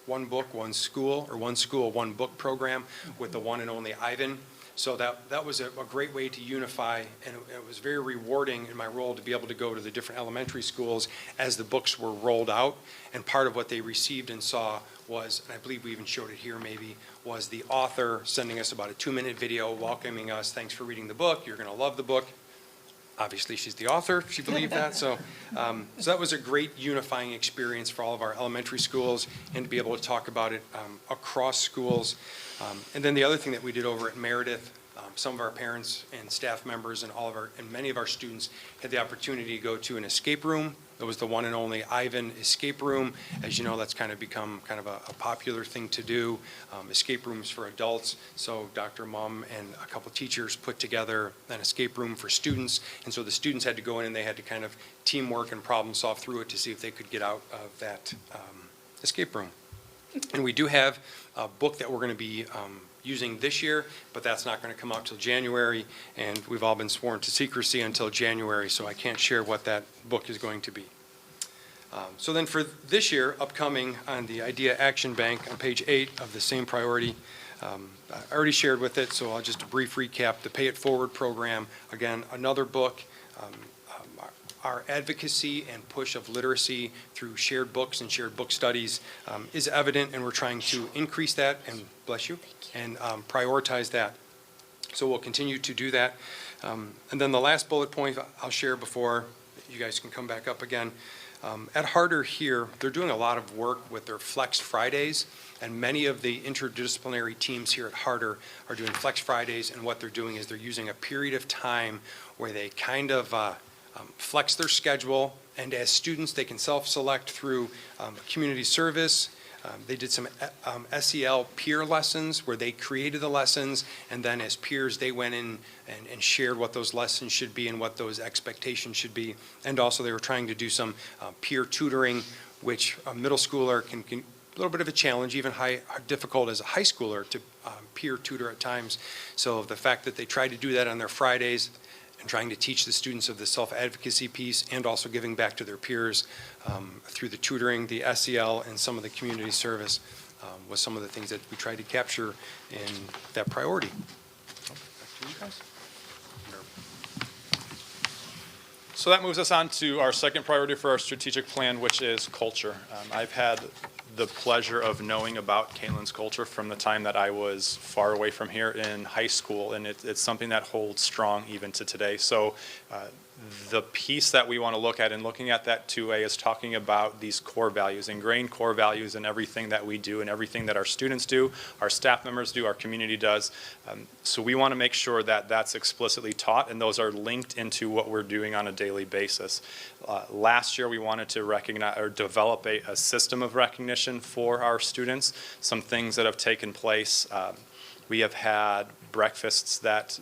E: One Book, One School, or One School, One Book program with the one and only Ivan. So that was a great way to unify, and it was very rewarding in my role to be able to go to the different elementary schools as the books were rolled out. And part of what they received and saw was, and I believe we even showed it here maybe, was the author sending us about a 2-minute video welcoming us. Thanks for reading the book. You're going to love the book. Obviously, she's the author. She believed that. So that was a great unifying experience for all of our elementary schools and to be able to talk about it across schools. And then the other thing that we did over at Meredith, some of our parents and staff members and many of our students had the opportunity to go to an escape room. It was the one and only Ivan escape room. As you know, that's kind of become kind of a popular thing to do, escape rooms for adults. So Dr. Mum and a couple teachers put together an escape room for students. And so the students had to go in and they had to kind of teamwork and problem solve through it to see if they could get out of that escape room. And we do have a book that we're going to be using this year, but that's not going to come out till January, and we've all been sworn to secrecy until January, so I can't share what that book is going to be. So then for this year, upcoming on the Idea Action Bank on page 8 of the same priority, I already shared with it, so I'll just a brief recap. The Pay It Forward program, again, another book. Our advocacy and push of literacy through shared books and shared book studies is evident, and we're trying to increase that, and bless you, and prioritize that. So we'll continue to do that. And then the last bullet point I'll share before you guys can come back up again. At Harder here, they're doing a lot of work with their Flex Fridays, and many of the interdisciplinary teams here at Harder are doing Flex Fridays, and what they're doing is they're using a period of time where they kind of flex their schedule, and as students, they can self-select through community service. They did some SEL peer lessons where they created the lessons, and then as peers, they went in and shared what those lessons should be and what those expectations should be. And also they were trying to do some peer tutoring, which a middle schooler can a little bit of a challenge, even difficult as a high schooler to peer tutor at times. So the fact that they tried to do that on their Fridays, and trying to teach the students of the self-advocacy piece, and also giving back to their peers through the tutoring, the SEL, and some of the community service was some of the things that we tried to capture in that priority. So, back to you guys.
N: So that moves us on to our second priority for our strategic plan, which is culture. I've had the pleasure of knowing about Kaneland's culture from the time that I was far away from here in high school, and it's something that holds strong even to today. So the piece that we want to look at in looking at that 2A is talking about these core values, ingrained core values in everything that we do and everything that our students do, our staff members do, our community does. So we want to make sure that that's explicitly taught, and those are linked into what we're doing on a daily basis. Last year we wanted to recognize or develop a system of recognition for our students, some things that have taken place. We have had breakfasts that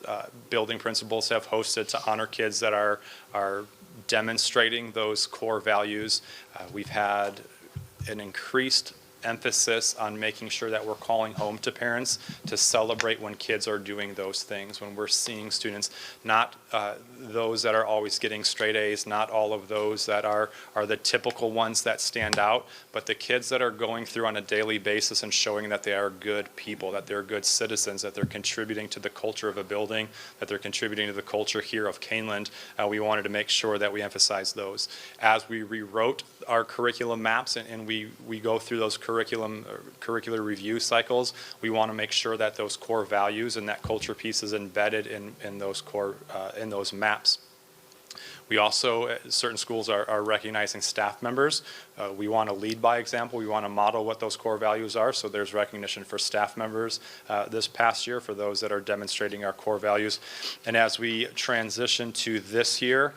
N: building principals have hosted to honor kids that are demonstrating those core values. We've had an increased emphasis on making sure that we're calling home to parents to celebrate when kids are doing those things, when we're seeing students, not those that are always getting straight A's, not all of those that are the typical ones that stand out, but the kids that are going through on a daily basis and showing that they are good people, that they're good citizens, that they're contributing to the culture of a building, that they're contributing to the culture here of Keeneland. We wanted to make sure that we emphasize those. As we rewrote our curriculum maps and we go through those curricular review cycles, we want to make sure that those core values and that culture piece is embedded in those core in those maps. We also, certain schools are recognizing staff members. We want to lead by example. We want to model what those core values are. So there's recognition for staff members this past year for those that are demonstrating our core values. And as we transition to this year,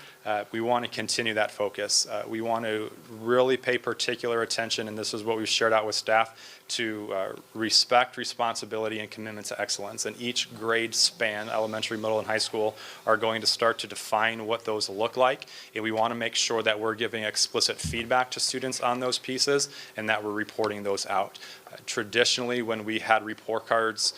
N: we want to continue that focus. We want to really pay particular attention, and this is what we've shared out with staff, to respect, responsibility, and commitment to excellence. And each grade span, elementary, middle, and high school, are going to start to define what those look like. And we want to make sure that we're giving explicit feedback to students on those pieces and that we're reporting those out. Traditionally, when we had report cards,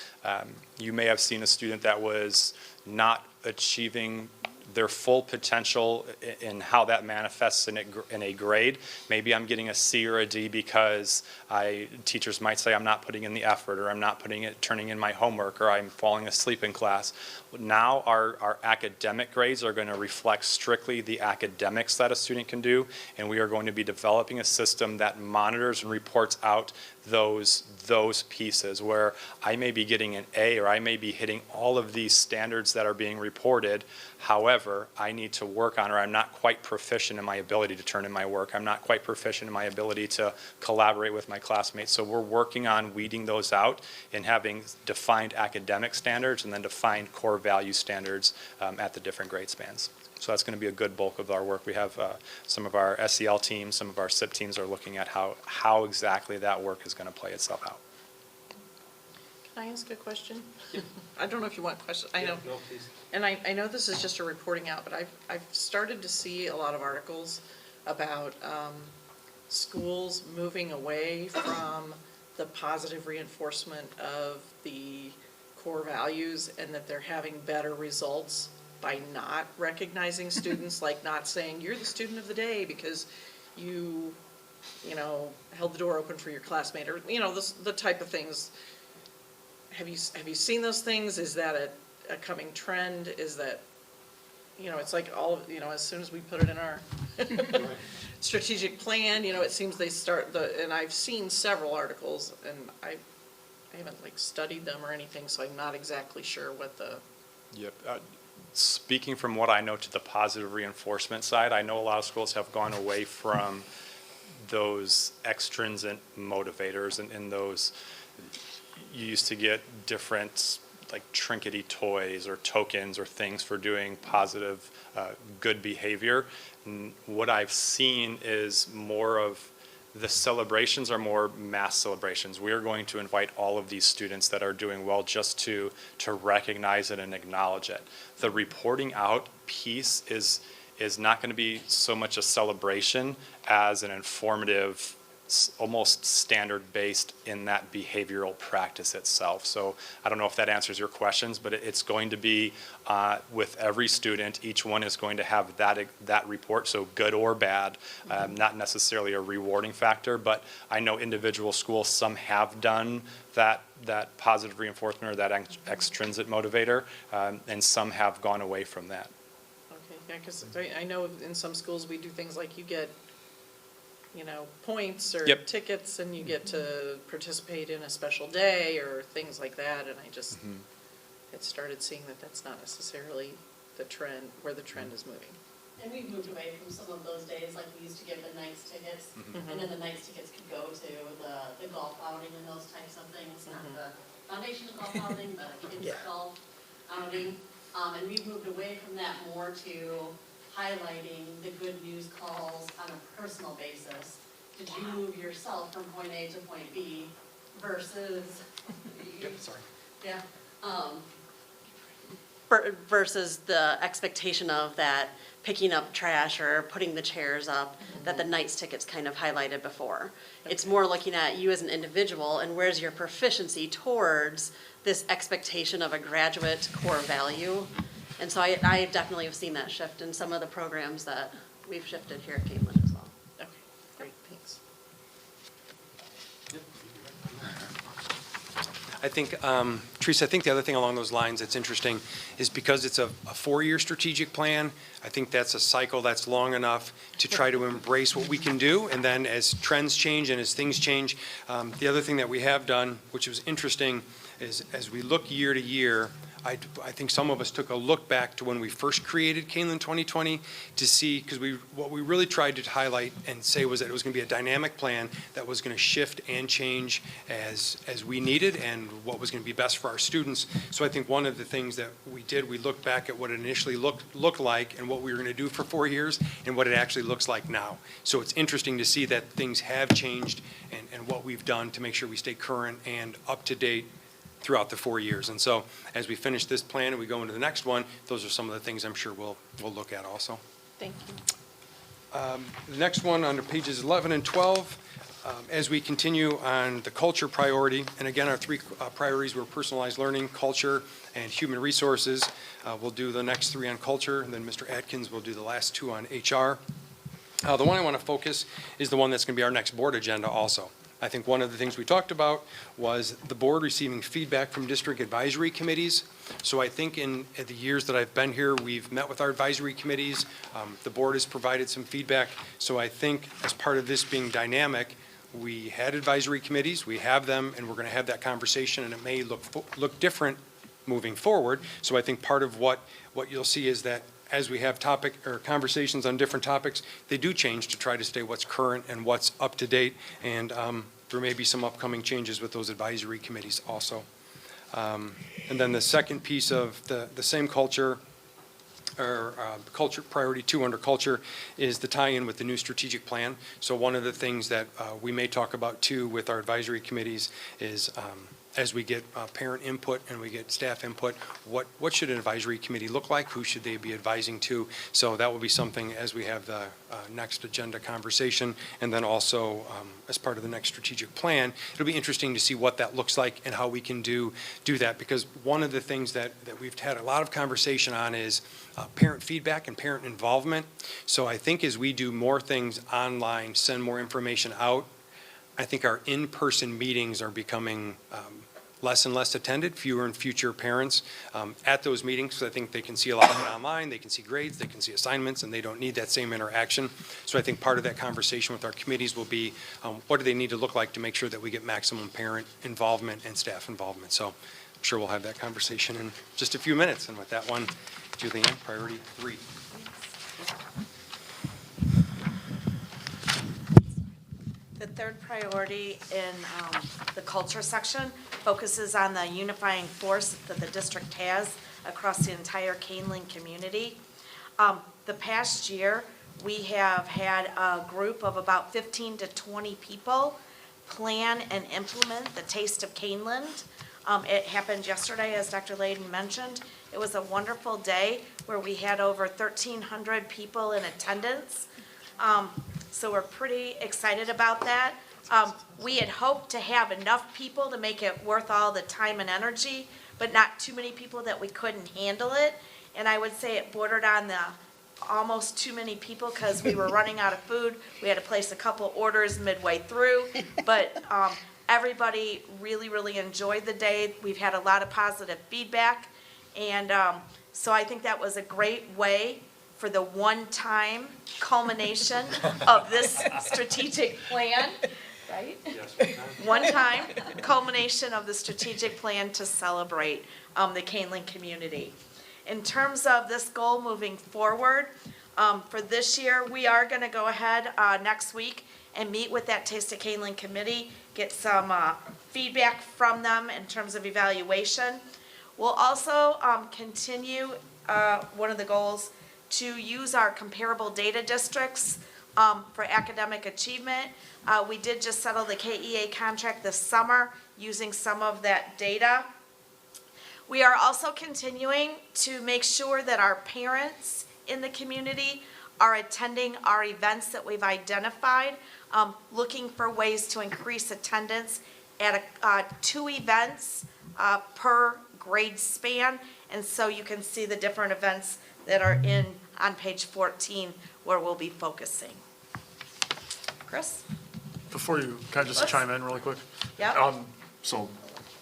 N: you may have seen a student that was not achieving their full potential in how that manifests in a grade. Maybe I'm getting a C or a D because teachers might say I'm not putting in the effort, or I'm not turning in my homework, or I'm falling asleep in class. Now our academic grades are going to reflect strictly the academics that a student can do, and we are going to be developing a system that monitors and reports out those pieces where I may be getting an A, or I may be hitting all of these standards that are being reported. However, I need to work on, or I'm not quite proficient in my ability to turn in my work. I'm not quite proficient in my ability to collaborate with my classmates. So we're working on weeding those out and having defined academic standards and then defined core value standards at the different grade spans. So that's going to be a good bulk of our work. We have some of our SEL teams, some of our SIP teams are looking at how exactly that work is going to play itself out.
I: Can I ask a question? I don't know if you want questions. I know. No, please. And I know this is just a reporting out, but I've started to see a lot of articles about schools moving away from the positive reinforcement of the core values, and that they're having better results by not recognizing students, like not saying you're the student of the day because you held the door open for your classmate, or, the type of things. Have you seen those things? Is that a coming trend? Is that, it's like all of, as soon as we put it in our strategic plan, it seems they start and I've seen several articles, and I haven't studied them or anything, so I'm not exactly sure what the.
N: Yep. Speaking from what I know to the positive reinforcement side, I know a lot of schools have gone away from those extrinsic motivators and those, you used to get different trinkety toys or tokens or things for doing positive, good behavior. And what I've seen is more of the celebrations are more mass celebrations. We are going to invite all of these students that are doing well just to recognize it and acknowledge it. The reporting out piece is not going to be so much a celebration as an informative, almost standard-based in that behavioral practice itself. So I don't know if that answers your questions, but it's going to be with every student, each one is going to have that report, so good or bad, not necessarily a rewarding factor, but I know individual schools, some have done that positive reinforcement or that extrinsic motivator, and some have gone away from that.
I: Okay, yeah, because I know in some schools we do things like you get points or
N: Yep.
I: tickets, and you get to participate in a special day or things like that, and I just had started seeing that that's not necessarily the trend, where the trend is moving.
K: And we've moved away from some of those days, like we used to give the Knights tickets, and then the Knights tickets could go to the golf outing and those types of things, not the foundation golf outing, but kids
I: Yeah.
K: golf outing. And we've moved away from that more to highlighting the good news calls on a personal basis. Did you move yourself from point A to point B versus,
E: Sorry.
K: yeah,
M: Versus the expectation of that picking up trash or putting the chairs up that the Knights tickets kind of highlighted before. It's more looking at you as an individual and where's your proficiency towards this expectation of a graduate core value. And so I definitely have seen that shift in some of the programs that we've shifted here at Keeneland as well.
I: Okay, great, thanks.
E: I think, Teresa, I think the other thing along those lines that's interesting is because it's a 4-year strategic plan, I think that's a cycle that's long enough to try to embrace what we can do. And then as trends change and as things change, the other thing that we have done, which was interesting, is as we look year to year, I think some of us took a look back to when we first created Kaneland 2020 to see, because what we really tried to highlight and say was that it was going to be a dynamic plan that was going to shift and change as we needed and what was going to be best for our students. So I think one of the things that we did, we looked back at what it initially looked like and what we were going to do for 4 years and what it actually looks like now. So it's interesting to see that things have changed and what we've done to make sure we stay current and up to date throughout the 4 years. And so as we finish this plan and we go into the next one, those are some of the things I'm sure we'll look at also.
I: Thank you.
E: The next one under pages 11 and 12, as we continue on the culture priority, and again, our 3 priorities were personalized learning, culture, and human resources. We'll do the next 3 on culture, and then Mr. Atkins will do the last 2 on HR. The one I want to focus is the one that's going to be our next board agenda also. I think one of the things we talked about was the board receiving feedback from district advisory committees. So I think in the years that I've been here, we've met with our advisory committees. The board has provided some feedback. So I think as part of this being dynamic, we had advisory committees, we have them, and we're going to have that conversation, and it may look different moving forward. So I think part of what you'll see is that as we have conversations on different topics, they do change to try to stay what's current and what's up to date. And there may be some upcoming changes with those advisory committees also. And then the second piece of the same culture, or culture priority 2 under culture, is the tie-in with the new strategic plan. So one of the things that we may talk about too with our advisory committees is as we get parent input and we get staff input, what should an advisory committee look like? Who should they be advising to? So that will be something as we have the next agenda conversation, and then also as part of the next strategic plan. It'll be interesting to see what that looks like and how we can do that, because one of the things that we've had a lot of conversation on is parent feedback and parent involvement. So I think as we do more things online, send more information out, I think our in-person meetings are becoming less and less attended, fewer and fewer parents at those meetings, because I think they can see a lot of it online, they can see grades, they can see assignments, and they don't need that same interaction. So I think part of that conversation with our committees will be, what do they need to look like to make sure that we get maximum parent involvement and staff involvement. So I'm sure we'll have that conversation in just a few minutes. And with that one, Julianne, priority 3.
F: The third priority in the culture section focuses on the unifying force that the district has across the entire Keeneland community. The past year, we have had a group of about 15 to 20 people plan and implement the Taste of Keeneland. It happened yesterday, as Dr. Layden mentioned. It was a wonderful day where we had over 1,300 people in attendance. So we're pretty excited about that. We had hoped to have enough people to make it worth all the time and energy, but not too many people that we couldn't handle it. And I would say it bordered on the almost too many people because we were running out of food. We had to place a couple orders midway through, but everybody really, really enjoyed the day. We've had a lot of positive feedback, and so I think that was a great way for the one-time culmination of this strategic plan, right?
E: Yes,
F: One-time culmination of the strategic plan to celebrate the Kaneland community. In terms of this goal moving forward, for this year, we are going to go ahead next week and meet with that Taste of Kaneland committee, get some feedback from them in terms of evaluation. We'll also continue one of the goals to use our comparable data districts for academic achievement. We did just settle the KEA contract this summer using some of that data. We are also continuing to make sure that our parents in the community are attending our events that we've identified, looking for ways to increase attendance at 2 events per grade span. And so you can see the different events that are on page 14 where we'll be focusing. Chris?
J: Before you, can I just chime in really quick?
F: Yeah.
J: So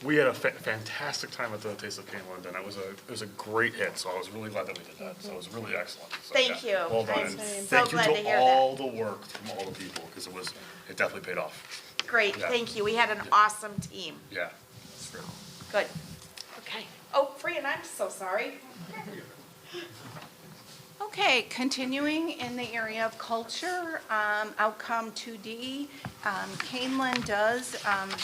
J: we had a fantastic time at the Taste of Kaneland, and it was a great hit, so I was really glad that we did that. So it was really excellent. So,
F: Thank
J: yeah,
F: you.
J: Well done.
F: I'm
J: And
F: so
J: thank you
F: glad to
J: to
F: hear
J: all the work from all the people, because it definitely paid off.
F: Great,
J: Yeah.
F: thank you. We had an awesome team.
J: Yeah. It's great.
F: Good. Okay. Oh, Fran, I'm so sorry.
O: Okay, continuing in the area of culture, outcome 2D, Kaneland does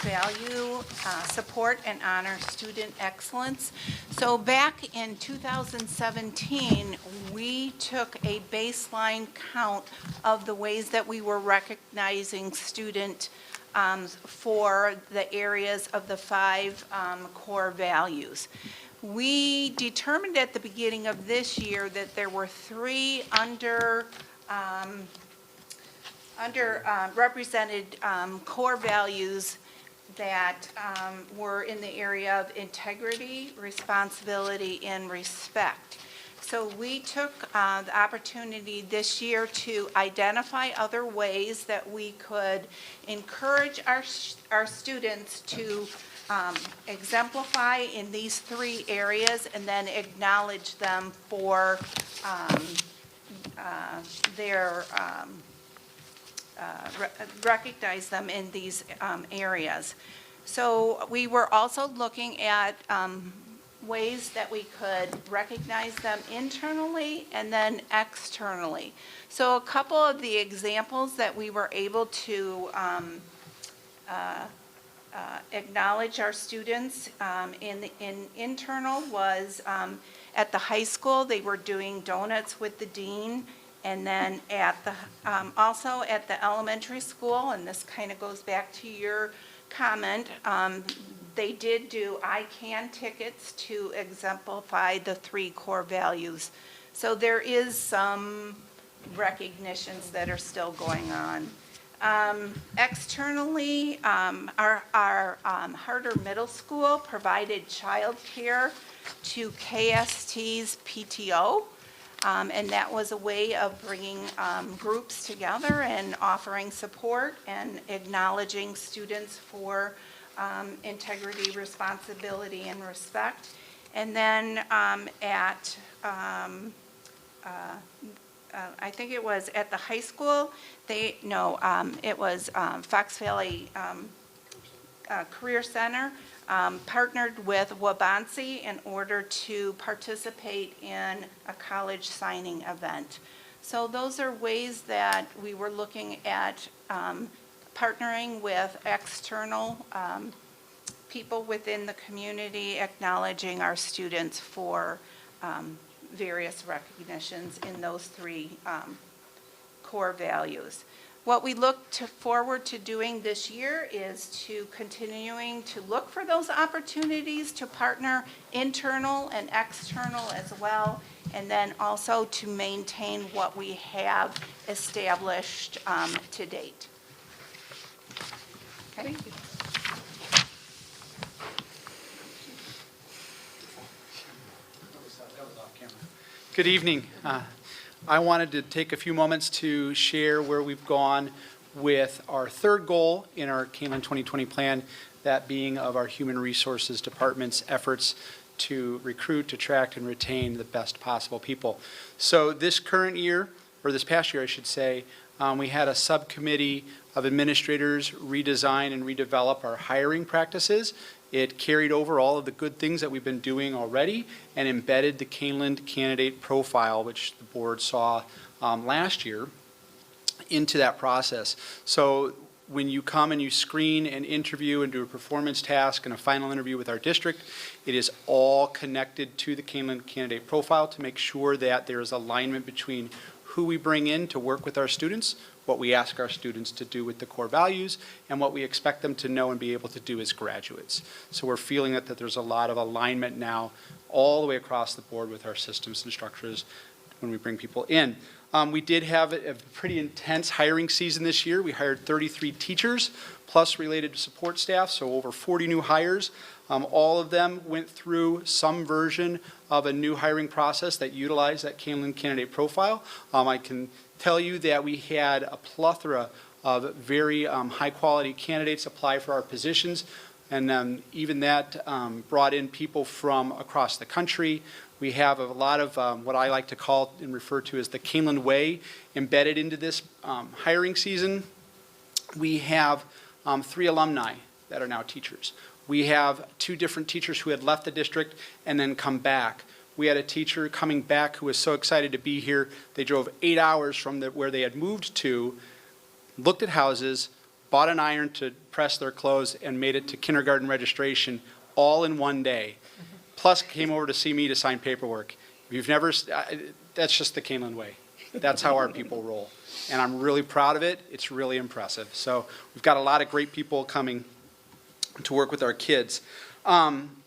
O: value, support, and honor student excellence. So back in 2017, we took a baseline count of the ways that we were recognizing student for the areas of the 5 core values. We determined at the beginning of this year that there were 3 underrepresented core values that were in the area of integrity, responsibility, and respect. So we took the opportunity this year to identify other ways that we could encourage our students to exemplify in these 3 areas and then acknowledge them for recognize them in these areas. So we were also looking at ways that we could recognize them internally and then externally. So a couple of the examples that we were able to acknowledge our students in internal was at the high school, they were doing donuts with the dean, and then at the also at the elementary school, and this kind of goes back to your comment, They did do I Can tickets to exemplify the 3 core values. So there is some recognitions that are still going on. Externally, our Harder Middle School provided childcare to KST's PTO, and that was a way of bringing groups together and offering support and acknowledging students for integrity, responsibility, and respect. And then I think it was at the high school, it was Fox Valley Career Center partnered with Wabansi in order to participate in a college signing event. So those are ways that we were looking at partnering with external people within the community, acknowledging our students for various recognitions in those 3 core values. What we look forward to doing this year is to continuing to look for those opportunities to partner internal and external as well, and then also to maintain what we have established to date. Okay. Thank you.
P: Good evening. I wanted to take a few moments to share where we've gone with our 3rd goal in our Keeneland 2020 plan, that being of our Human Resources Department's efforts to recruit, attract, and retain the best possible people. So this current year, or this past year I should say, we had a subcommittee of administrators redesign and redevelop our hiring practices. It carried over all of the good things that we've been doing already and embedded the Kaneland candidate profile, which the board saw last year, into that process. So when you come and you screen and interview and do a performance task and a final interview with our district, it is all connected to the Kaneland candidate profile to make sure that there is alignment between who we bring in to work with our students, what we ask our students to do with the core values, and what we expect them to know and be able to do as graduates. So we're feeling that there's a lot of alignment now all the way across the board with our systems and structures when we bring people in. We did have a pretty intense hiring season this year. We hired 33 teachers, plus related support staff, so over 40 new hires. All of them went through some version of a new hiring process that utilized that Kaneland candidate profile. I can tell you that we had a plethora of very high-quality candidates apply for our positions, and even that brought in people from across the country. We have a lot of what I like to call and refer to as the Kaneland way embedded into this hiring season. We have 3 alumni that are now teachers. We have 2 different teachers who had left the district and then come back. We had a teacher coming back who was so excited to be here. They drove 8 hours from where they had moved to, looked at houses, bought an iron to press their clothes, and made it to kindergarten registration all in one day. Plus came over to see me to sign paperwork. If you've never, that's just the Kaneland way. That's how our people roll. And I'm really proud of it. It's really impressive. So we've got a lot of great people coming to work with our kids.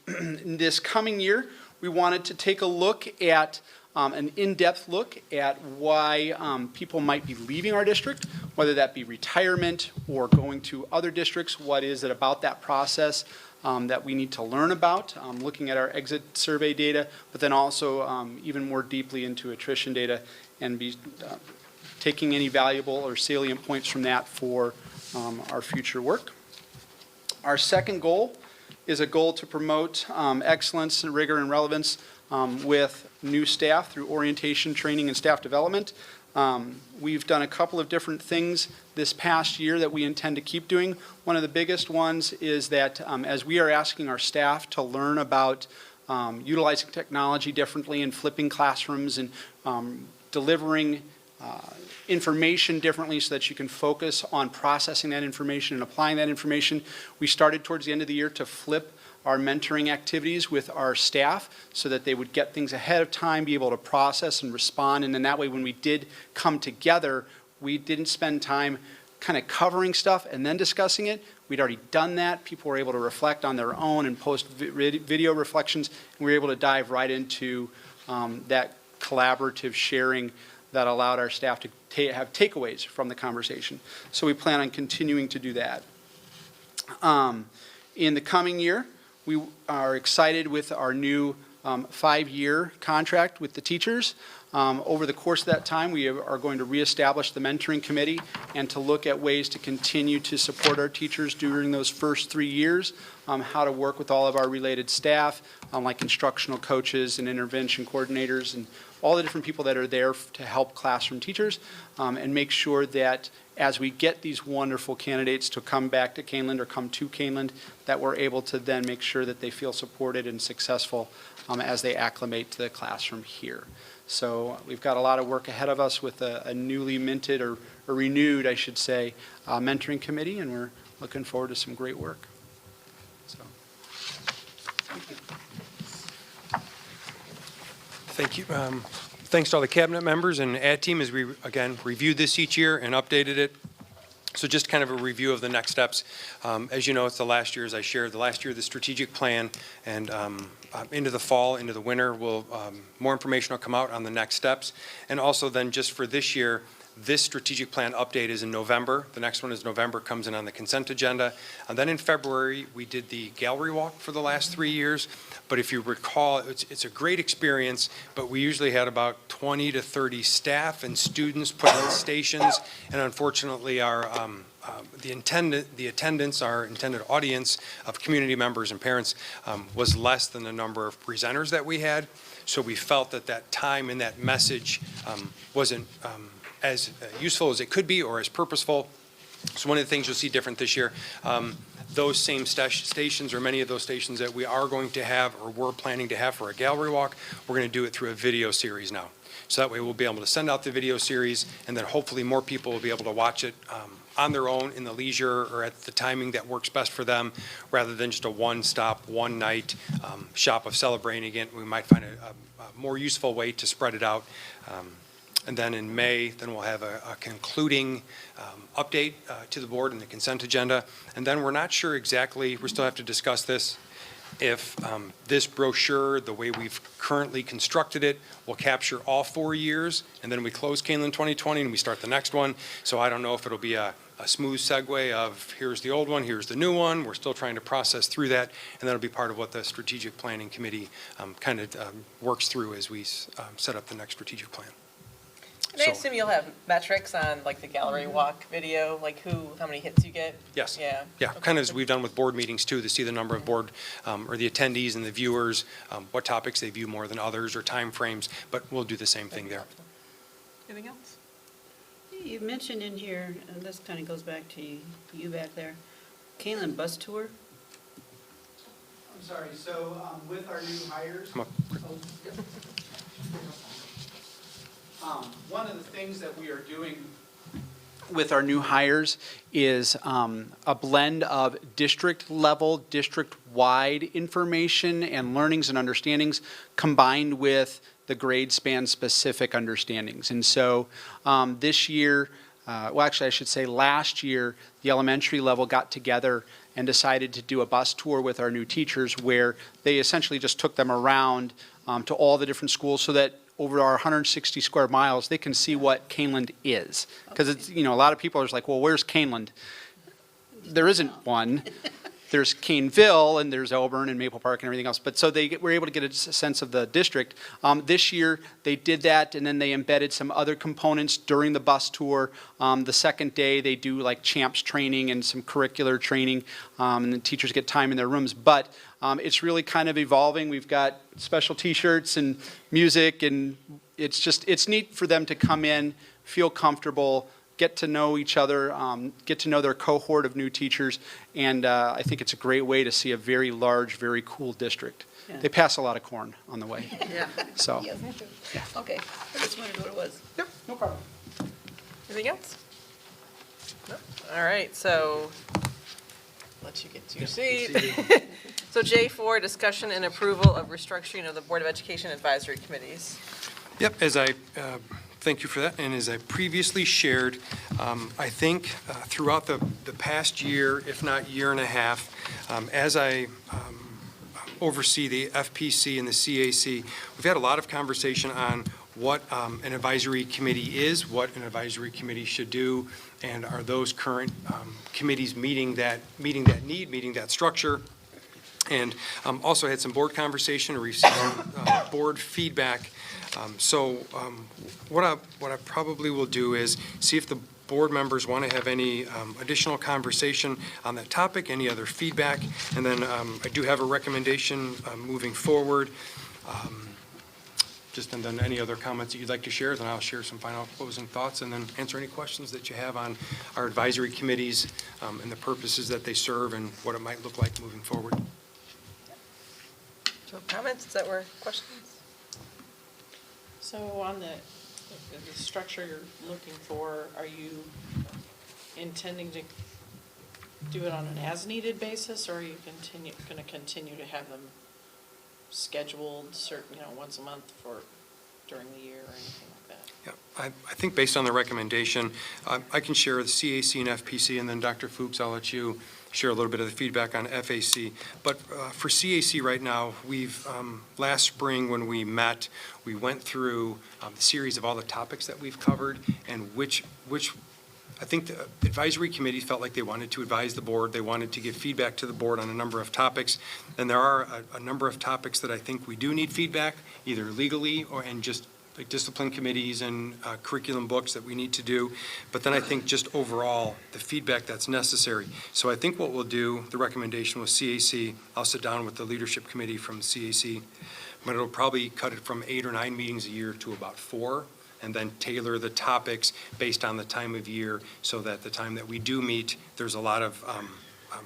P: This coming year, we wanted to take a look at an in-depth look at why people might be leaving our district, whether that be retirement or going to other districts. What is it about that process that we need to learn about, looking at our exit survey data, but then also even more deeply into attrition data and be taking any valuable or salient points from that for our future work. Our second goal is a goal to promote excellence, rigor, and relevance with new staff through orientation, training, and staff development. We've done a couple of different things this past year that we intend to keep doing. One of the biggest ones is that as we are asking our staff to learn about utilizing technology differently and flipping classrooms and delivering information differently so that you can focus on processing that information and applying that information, we started towards the end of the year to flip our mentoring activities with our staff so that they would get things ahead of time, be able to process and respond, and then that way when we did come together, we didn't spend time kind of covering stuff and then discussing it. We'd already done that. People were able to reflect on their own and post video reflections. And we were able to dive right into that collaborative sharing that allowed our staff to have takeaways from the conversation. So we plan on continuing to do that. In the coming year, we are excited with our new 5-year contract with the teachers. Over the course of that time, we are going to reestablish the mentoring committee and to look at ways to continue to support our teachers during those first 3 years, how to work with all of our related staff, like instructional coaches and intervention coordinators and all the different people that are there to help classroom teachers, and make sure that as we get these wonderful candidates to come back to Keeneland or come to Keeneland, that we're able to then make sure that they feel supported and successful as they acclimate to the classroom here. So we've got a lot of work ahead of us with a newly minted or renewed, I should say, mentoring committee, and we're looking forward to some great work. So, thank you.
E: Thank you. Thanks to all the cabinet members and ad team as we, again, reviewed this each year and updated it. So just kind of a review of the next steps. As you know, it's the last year, as I shared, the last year of the strategic plan, and into the fall, into the winter, more information will come out on the next steps. And also then just for this year, this strategic plan update is in November. The next one is November, comes in on the consent agenda. And then in February, we did the gallery walk for the last 3 years. But if you recall, it's a great experience, but we usually had about 20 to 30 staff and students put on stations. And unfortunately, the attendance, our intended audience of community members and parents was less than the number of presenters that we had. So we felt that that time and that message wasn't as useful as it could be or as purposeful. So one of the things you'll see different this year, those same stations or many of those stations that we are going to have or we're planning to have for a gallery walk, we're going to do it through a video series now. So that way we'll be able to send out the video series, and then hopefully more people will be able to watch it on their own in the leisure or at the timing that works best for them, rather than just a one-stop, one-night shop of celebrating it. We might find a more useful way to spread it out. And then in May, then we'll have a concluding update to the board and the consent agenda. And then we're not sure exactly, we still have to discuss this, if this brochure, the way we've currently constructed it, will capture all 4 years, and then we close Kaneland 2020 and we start the next one. So I don't know if it'll be a smooth segue of here's the old one, here's the new one. We're still trying to process through that, and that'll be part of what the strategic planning committee kind of works through as we set up the next strategic plan.
A: And I assume you'll have metrics on like the gallery walk video, like how many hits you get?
E: Yes.
A: Yeah.
E: Yeah,
A: Okay.
E: kind of as we've done with board meetings too, to see the number of board, or the attendees and the viewers, what topics they view more than others or time frames, but we'll do the same thing there.
A: Anything else?
B: You mentioned in here, and this kind of goes back to you back there, Kaneland bus tour?
P: I'm sorry, so with our new hires,
E: Come up.
P: one of the things that we are doing with our new hires is a blend of district-level, district-wide information and learnings and understandings combined with the grade span specific understandings. And so this year, well, actually I should say last year, the elementary level got together and decided to do a bus tour with our new teachers where they essentially just took them around to all the different schools so that over our 160 square miles, they can see what Kaneland is. Because it's, a lot of people are just like, well, where's Kaneland? There isn't one. There's Caneville, and there's Elburn and Maple Park and everything else. But so they were able to get a sense of the district. This year, they did that, and then they embedded some other components during the bus tour. The second day, they do like CHAMPS training and some curricular training, and the teachers get time in their rooms. But it's really kind of evolving. We've got special T-shirts and music, and it's neat for them to come in, feel comfortable, get to know each other, get to know their cohort of new teachers, and I think it's a great way to see a very large, very cool district.
B: Yeah.
P: They pass a lot of corn on the way.
B: Yeah.
P: So.
B: Yeah. Okay, I just wondered what it was.
P: Yep, no problem.
A: Anything else? No? All right, so let you get to your seat. So J4, discussion and approval of restructuring of the Board of Education advisory committees.
E: Yep, as I Thank you for that. And as I previously shared, I think throughout the past year, if not year and a half, as I oversee the FPC and the CAC, we've had a lot of conversation on what an advisory committee is, what an advisory committee should do, and are those current committees meeting that need, meeting that structure. And also had some board conversation, received board feedback. What I probably will do is see if the board members want to have any additional conversation on that topic, any other feedback, and then I do have a recommendation moving forward. And then any other comments that you'd like to share, then I'll share some final closing thoughts and then answer any questions that you have on our advisory committees and the purposes that they serve and what it might look like moving forward.
A: So comments that were questions?
I: So on the structure you're looking for, are you intending to do it on an as-needed basis, or are you going to continue to have them scheduled certain, once a month for during the year or anything like that?
E: Yeah, I think based on the recommendation, I can share the CAC and FPC, and then Dr. Fuchs, I'll let you share a little bit of the feedback on FAC. But for CAC right now, we've, last spring when we met, we went through the series of all the topics that we've covered and which I think the advisory committee felt like they wanted to advise the board. They wanted to give feedback to the board on a number of topics. And there are a number of topics that I think we do need feedback, either legally and just like discipline committees and curriculum books that we need to do. But then I think just overall, the feedback that's necessary. So I think what we'll do, the recommendation with CAC, I'll sit down with the leadership committee from CAC, but it'll probably cut it from 8 or 9 meetings a year to about 4. And then tailor the topics based on the time of year so that the time that we do meet, there's a lot of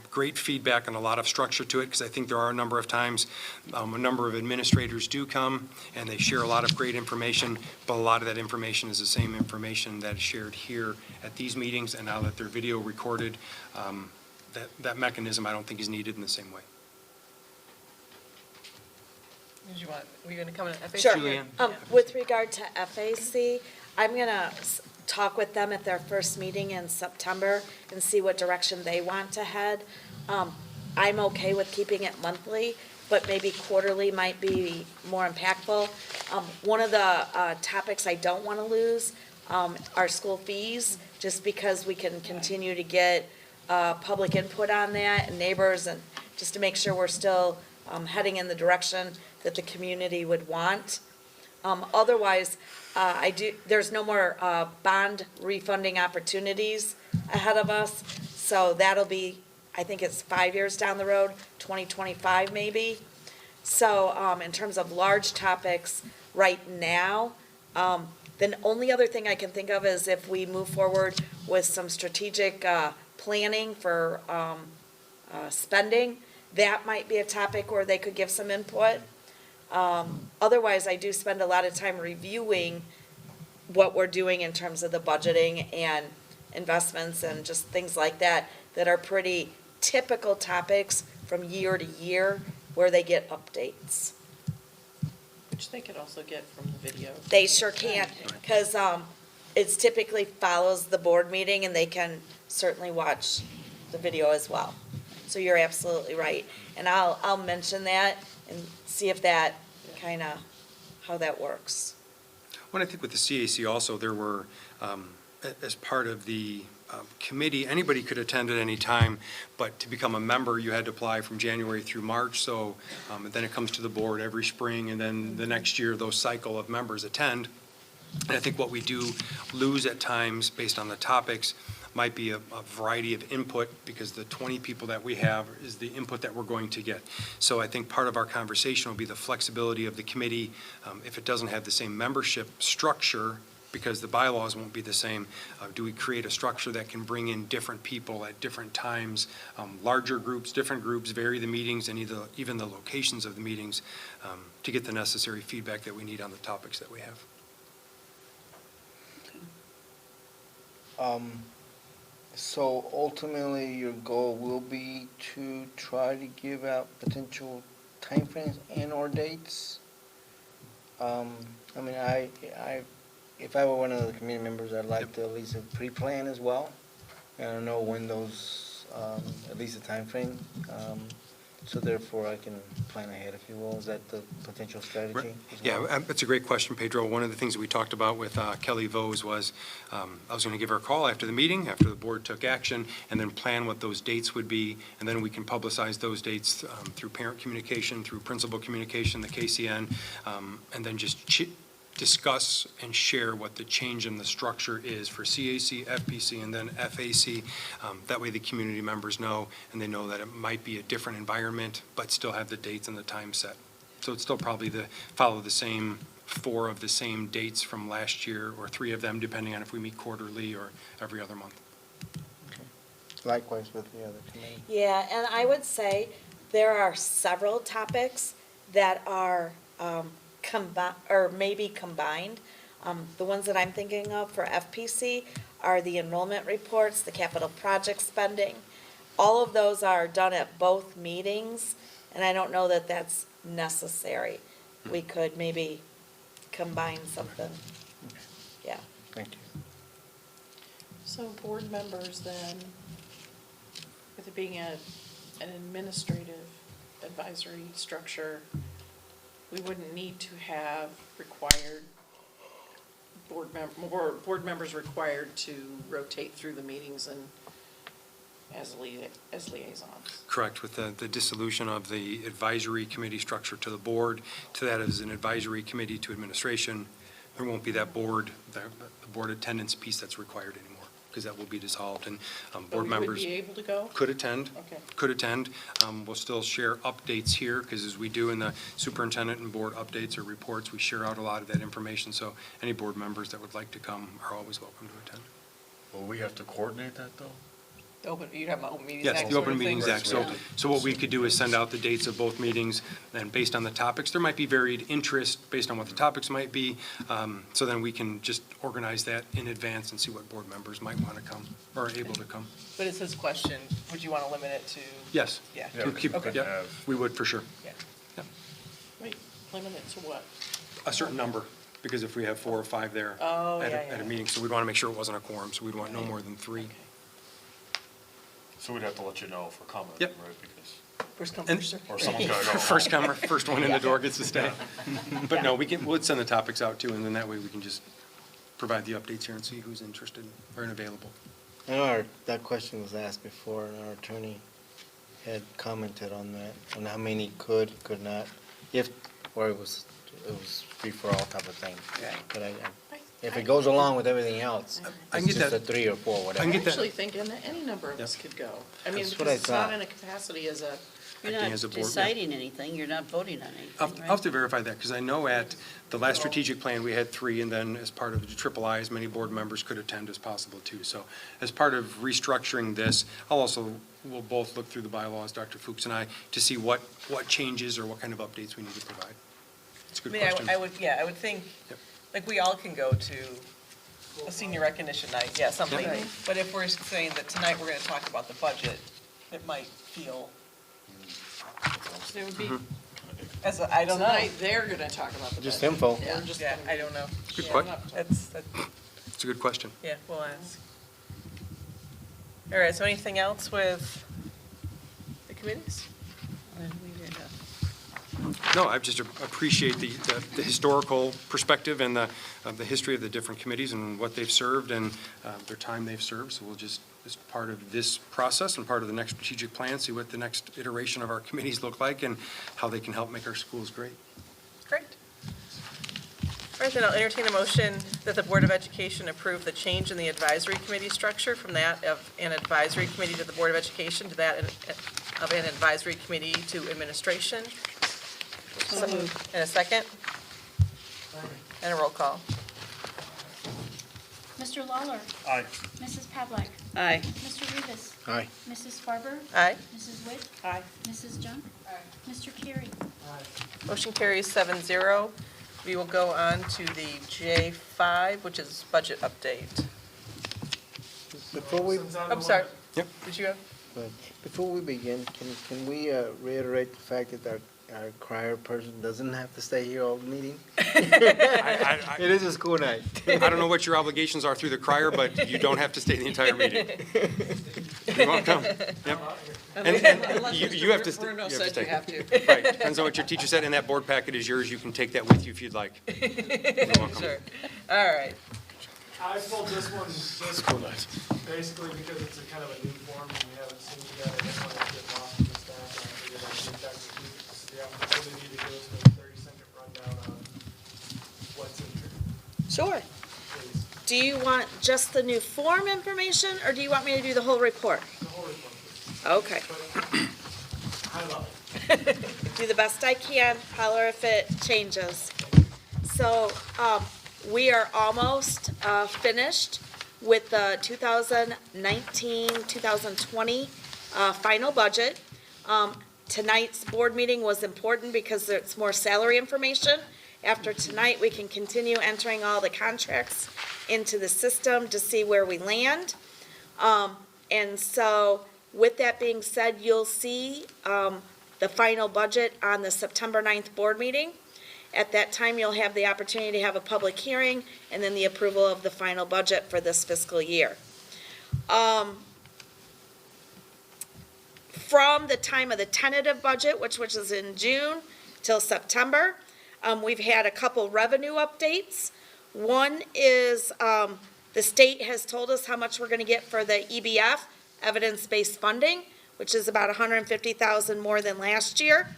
E: great feedback and a lot of structure to it, because I think there are a number of times a number of administrators do come and they share a lot of great information, but a lot of that information is the same information that is shared here at these meetings, and now that they're video recorded, that mechanism I don't think is needed in the same way.
A: Were you going to come in FAC?
F: Sure.
E: Julianne?
F: With regard to FAC, I'm going to talk with them at their first meeting in September and see what direction they want to head. I'm okay with keeping it monthly, but maybe quarterly might be more impactful. One of the topics I don't want to lose are school fees, just because we can continue to get public input on that and neighbors, and just to make sure we're still heading in the direction that the community would want. Otherwise, there's no more bond refunding opportunities ahead of us. So that'll be, I think it's 5 years down the road, 2025 maybe. So in terms of large topics right now, the only other thing I can think of is if we move forward with some strategic planning for spending, that might be a topic where they could give some input. Otherwise, I do spend a lot of time reviewing what we're doing in terms of the budgeting and investments and just things like that, that are pretty typical topics from year to year where they get updates.
I: Which they could also get from the video.
F: They sure can, because it's typically follows the board meeting, and they can certainly watch the video as well. So you're absolutely right. And I'll mention that and see if that kind of, how that works.
E: Well, I think with the CAC also, there were, as part of the committee, anybody could attend at any time, but to become a member, you had to apply from January through March. So and then it comes to the board every spring, and then the next year, those cycle of members attend. And I think what we do lose at times, based on the topics, might be a variety of input, because the 20 people that we have is the input that we're going to get. So I think part of our conversation will be the flexibility of the committee. If it doesn't have the same membership structure, because the bylaws won't be the same, do we create a structure that can bring in different people at different times, larger groups, different groups, vary the meetings and even the locations of the meetings, to get the necessary feedback that we need on the topics that we have.
H: So ultimately, your goal will be to try to give out potential timeframes and/or dates. I mean, I if I were one of the community members, I'd like to at least pre-plan as well. And I don't know when those, at least the timeframe, so therefore I can plan ahead, if you will. Is that the potential strategy? as well?
E: Yeah, that's a great question, Pedro. One of the things that we talked about with Kelly Vose was I was going to give her a call after the meeting, after the board took action, and then plan what those dates would be, and then we can publicize those dates through parent communication, through principal communication, the KCN, and then just discuss and share what the change in the structure is for CAC, FPC, and then FAC. That way the community members know, and they know that it might be a different environment, but still have the dates and the time set. So it's still probably follow the same 4 of the same dates from last year, or 3 of them, depending on if we meet quarterly or every other month.
H: Likewise with the other committee.
F: Yeah, and I would say there are several topics that are maybe combined. The ones that I'm thinking of for FPC are the enrollment reports, the capital project spending. All of those are done at both meetings, and I don't know that that's necessary. We could maybe combine something. Yeah.
H: Thank you.
I: So board members then, with it being an administrative advisory structure, we wouldn't need to have required board members required to rotate through the meetings and as liaisons.
E: Correct, with the dissolution of the advisory committee structure to the board, to that as an advisory committee to administration, there won't be that board, the board attendance piece that's required anymore, because that will be dissolved, and board members.
I: Would be able to go?
E: Could attend.
I: Okay.
E: Could attend. We'll still share updates here, because as we do in the superintendent and board updates or reports, we share out a lot of that information, so any board members that would like to come are always welcome to attend.
J: Will we have to coordinate that, though?
A: You'd have an open meetings
E: Yes,
A: act
E: the
A: sort
E: Open
A: of
E: Meetings
A: thing.
E: Act. So what we could do is send out the dates of both meetings, and based on the topics, there might be varied interest based on what the topics might be. So then we can just organize that in advance and see what board members might want to come or are able to come.
A: But it's his question, would you want to limit it to?
E: Yes.
A: Yeah.
E: To keep-
A: Okay.
E: yep, we would for sure.
A: Yeah.
E: Yep.
I: Wait, limit it to what?
E: A certain number, because if we have 4 or 5 there
I: Oh,
E: at
I: yeah,
E: a
I: yeah.
E: meeting, so we'd want to make sure it wasn't a quorum, so we'd want no more than 3.
I: Okay.
J: So we'd have to let you know for comment,
E: Yep.
J: right? Because,
A: First come,
E: And-
A: first served.
J: or someone's gotta go.
E: First comer, first one in the door gets to stay. But no, we'll send the topics out too, and then that way we can just provide the updates here and see who's interested or available.
H: I know that question was asked before, and our attorney had commented on that, on how many could not, or it was free-for-all type of thing.
A: Right.
H: But if it goes along with everything else,
E: I can
H: it's
E: get
H: just a
E: that.
H: 3 or 4,
E: I
H: whatever.
E: can
I: I'm
E: get that.
I: actually thinking that any number of us could go. I mean,
H: That's what
I: because
H: I
I: it's not
H: thought.
I: in a capacity as a,
B: You're
E: Acting
B: not
E: as a board, yeah.
B: deciding anything, you're not voting on anything,
E: I'll
B: right?
E: have to verify that, because I know at the last strategic plan, we had 3, and then as part of the triple I, as many board members could attend as possible too. So as part of restructuring this, we'll both look through the bylaws, Dr. Fuchs and I, to see what changes or what kind of updates we need to provide. It's a
A: I
E: good
A: mean,
E: question.
A: I would think,
E: Yep.
A: like, we all can go to a senior recognition night, yeah, something.
E: Yep.
A: But if we're saying that tonight we're going to talk about the budget, it might feel,
I: there would be,
A: I don't know.
I: tonight, they're gonna talk about the
H: Just
I: budget.
H: info.
I: We're
A: Yeah,
I: just
A: yeah,
I: gonna-
A: I don't know.
E: Good
A: Yeah,
E: question.
A: That's,
E: It's a good question.
A: yeah, we'll ask. All right, so anything else with the committees?
E: No, I just appreciate the historical perspective and the history of the different committees and what they've served and their time they've served. So we'll just, as part of this process and part of the next strategic plan, see what the next iteration of our committees look like and how they can help make our schools great.
A: Great. All right, then I'll entertain a motion that the Board of Education approve the change in the advisory committee structure from that of an advisory committee to the Board of Education to that of an advisory committee to administration. And a second? And a roll call.
C: Mr. Lawler.
J: Aye.
C: Mrs. Pavlik.
B: Aye.
C: Mr. Rivas.
H: Aye.
C: Mrs. Farber.
A: Aye.
C: Mrs. Witt.
I: Aye.
C: Mrs. Junk. Mr. Carey.
A: Motion carries 7-0. We will go on to the J5, which is budget update.
H: Before we,
A: I'm sorry.
E: Yep.
A: Did you have?
H: before we begin, can we reiterate the fact that our our crier person doesn't have to stay here all the meeting?
E: I
H: It is a school night.
E: don't know what your obligations are through the crier, but you don't have to stay the entire meeting. You're welcome. Yep. And you have to stay.
I: Bruno
E: You
I: said
E: stay.
I: you have to.
E: Right, depends on what your teacher said, and that board packet is yours. You can take that with you if you'd like. You're welcome.
I: Sure. All right.
D: I pulled this one just basically because it's a kind of a new form and we haven't seen it yet. I didn't want to get lost in the stack. I figured I'd give Dr. Fuchs the opportunity to give us a 30-second rundown on what's in here.
F: Sure.
D: Please,
F: Do you want just the new form information, or do you want me to do the whole report?
D: the whole report, please.
F: Okay.
D: But high level.
F: Do the best I can, holler if it changes. So, we are almost finished with the 2019-2020 final budget. Tonight's board meeting was important because it's more salary information. After tonight, we can continue entering all the contracts into the system to see where we land. And so, with that being said, you'll see the final budget on the September 9th board meeting. At that time, you'll have the opportunity to have a public hearing and then the approval of the final budget for this fiscal year. From the time of the tentative budget, which is in June, till September, we've had a couple revenue updates. One is the state has told us how much we're going to get for the EBF, evidence-based funding, which is about $150,000 more than last year.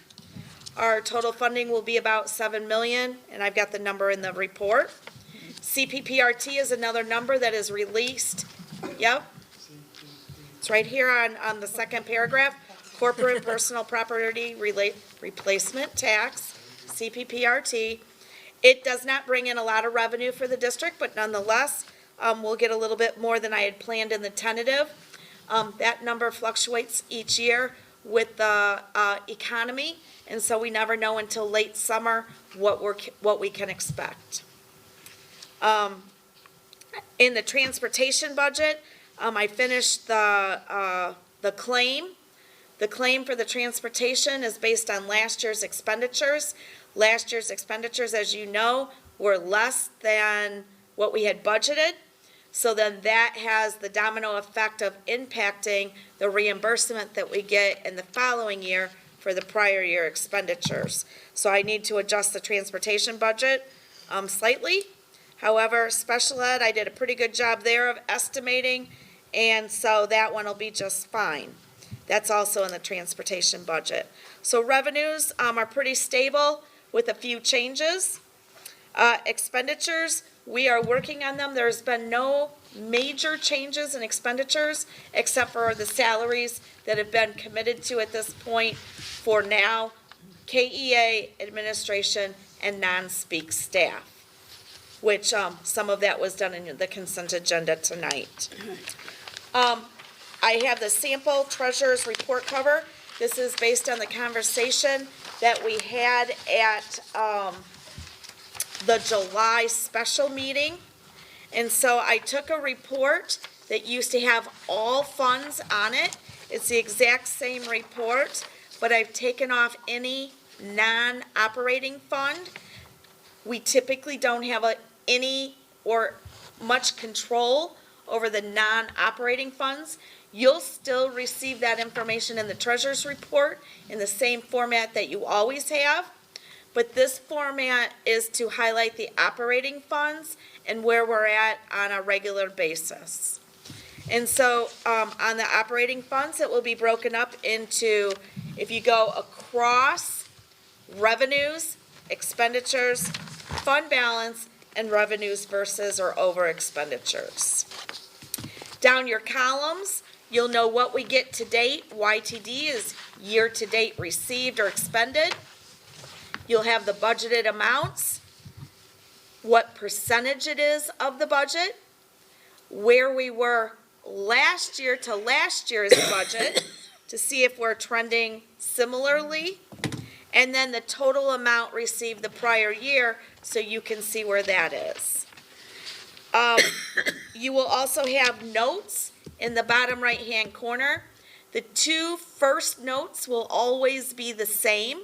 F: Our total funding will be about $7 million, and I've got the number in the report. CPPRT is another number that is released. Yep. It's right here on the second paragraph. Corporate and personal property replacement tax, CPPRT. It does not bring in a lot of revenue for the district, but nonetheless, we'll get a little bit more than I had planned in the tentative. That number fluctuates each year with the economy, and so we never know until late summer what we can expect. In the transportation budget, I finished the claim. The claim for the transportation is based on last year's expenditures. Last year's expenditures, as you know, were less than what we had budgeted. So then that has the domino effect of impacting the reimbursement that we get in the following year for the prior year expenditures. So I need to adjust the transportation budget slightly. However, special ed, I did a pretty good job there of estimating, and so that one will be just fine. That's also in the transportation budget. So revenues are pretty stable with a few changes. Expenditures, we are working on them. There's been no major changes in expenditures except for the salaries that have been committed to at this point for now, KEA, administration, and non-speak staff, which some of that was done in the consent agenda tonight. I have the sample treasurer's report cover. This is based on the conversation that we had at the July special meeting. And so I took a report that used to have all funds on it. It's the exact same report, but I've taken off any non-operating fund. We typically don't have any or much control over the non-operating funds. You'll still receive that information in the treasurer's report in the same format that you always have. But this format is to highlight the operating funds and where we're at on a regular basis. And so on the operating funds, it will be broken up into, if you go across revenues, expenditures, fund balance, and revenues versus or over expenditures. Down your columns, you'll know what we get to date. YTD is year to date received or expended. You'll have the budgeted amounts, what percentage it is of the budget, where we were last year to last year's budget to see if we're trending similarly, and then the total amount received the prior year so you can see where that is. You will also have notes in the bottom right-hand corner. The two first notes will always be the same.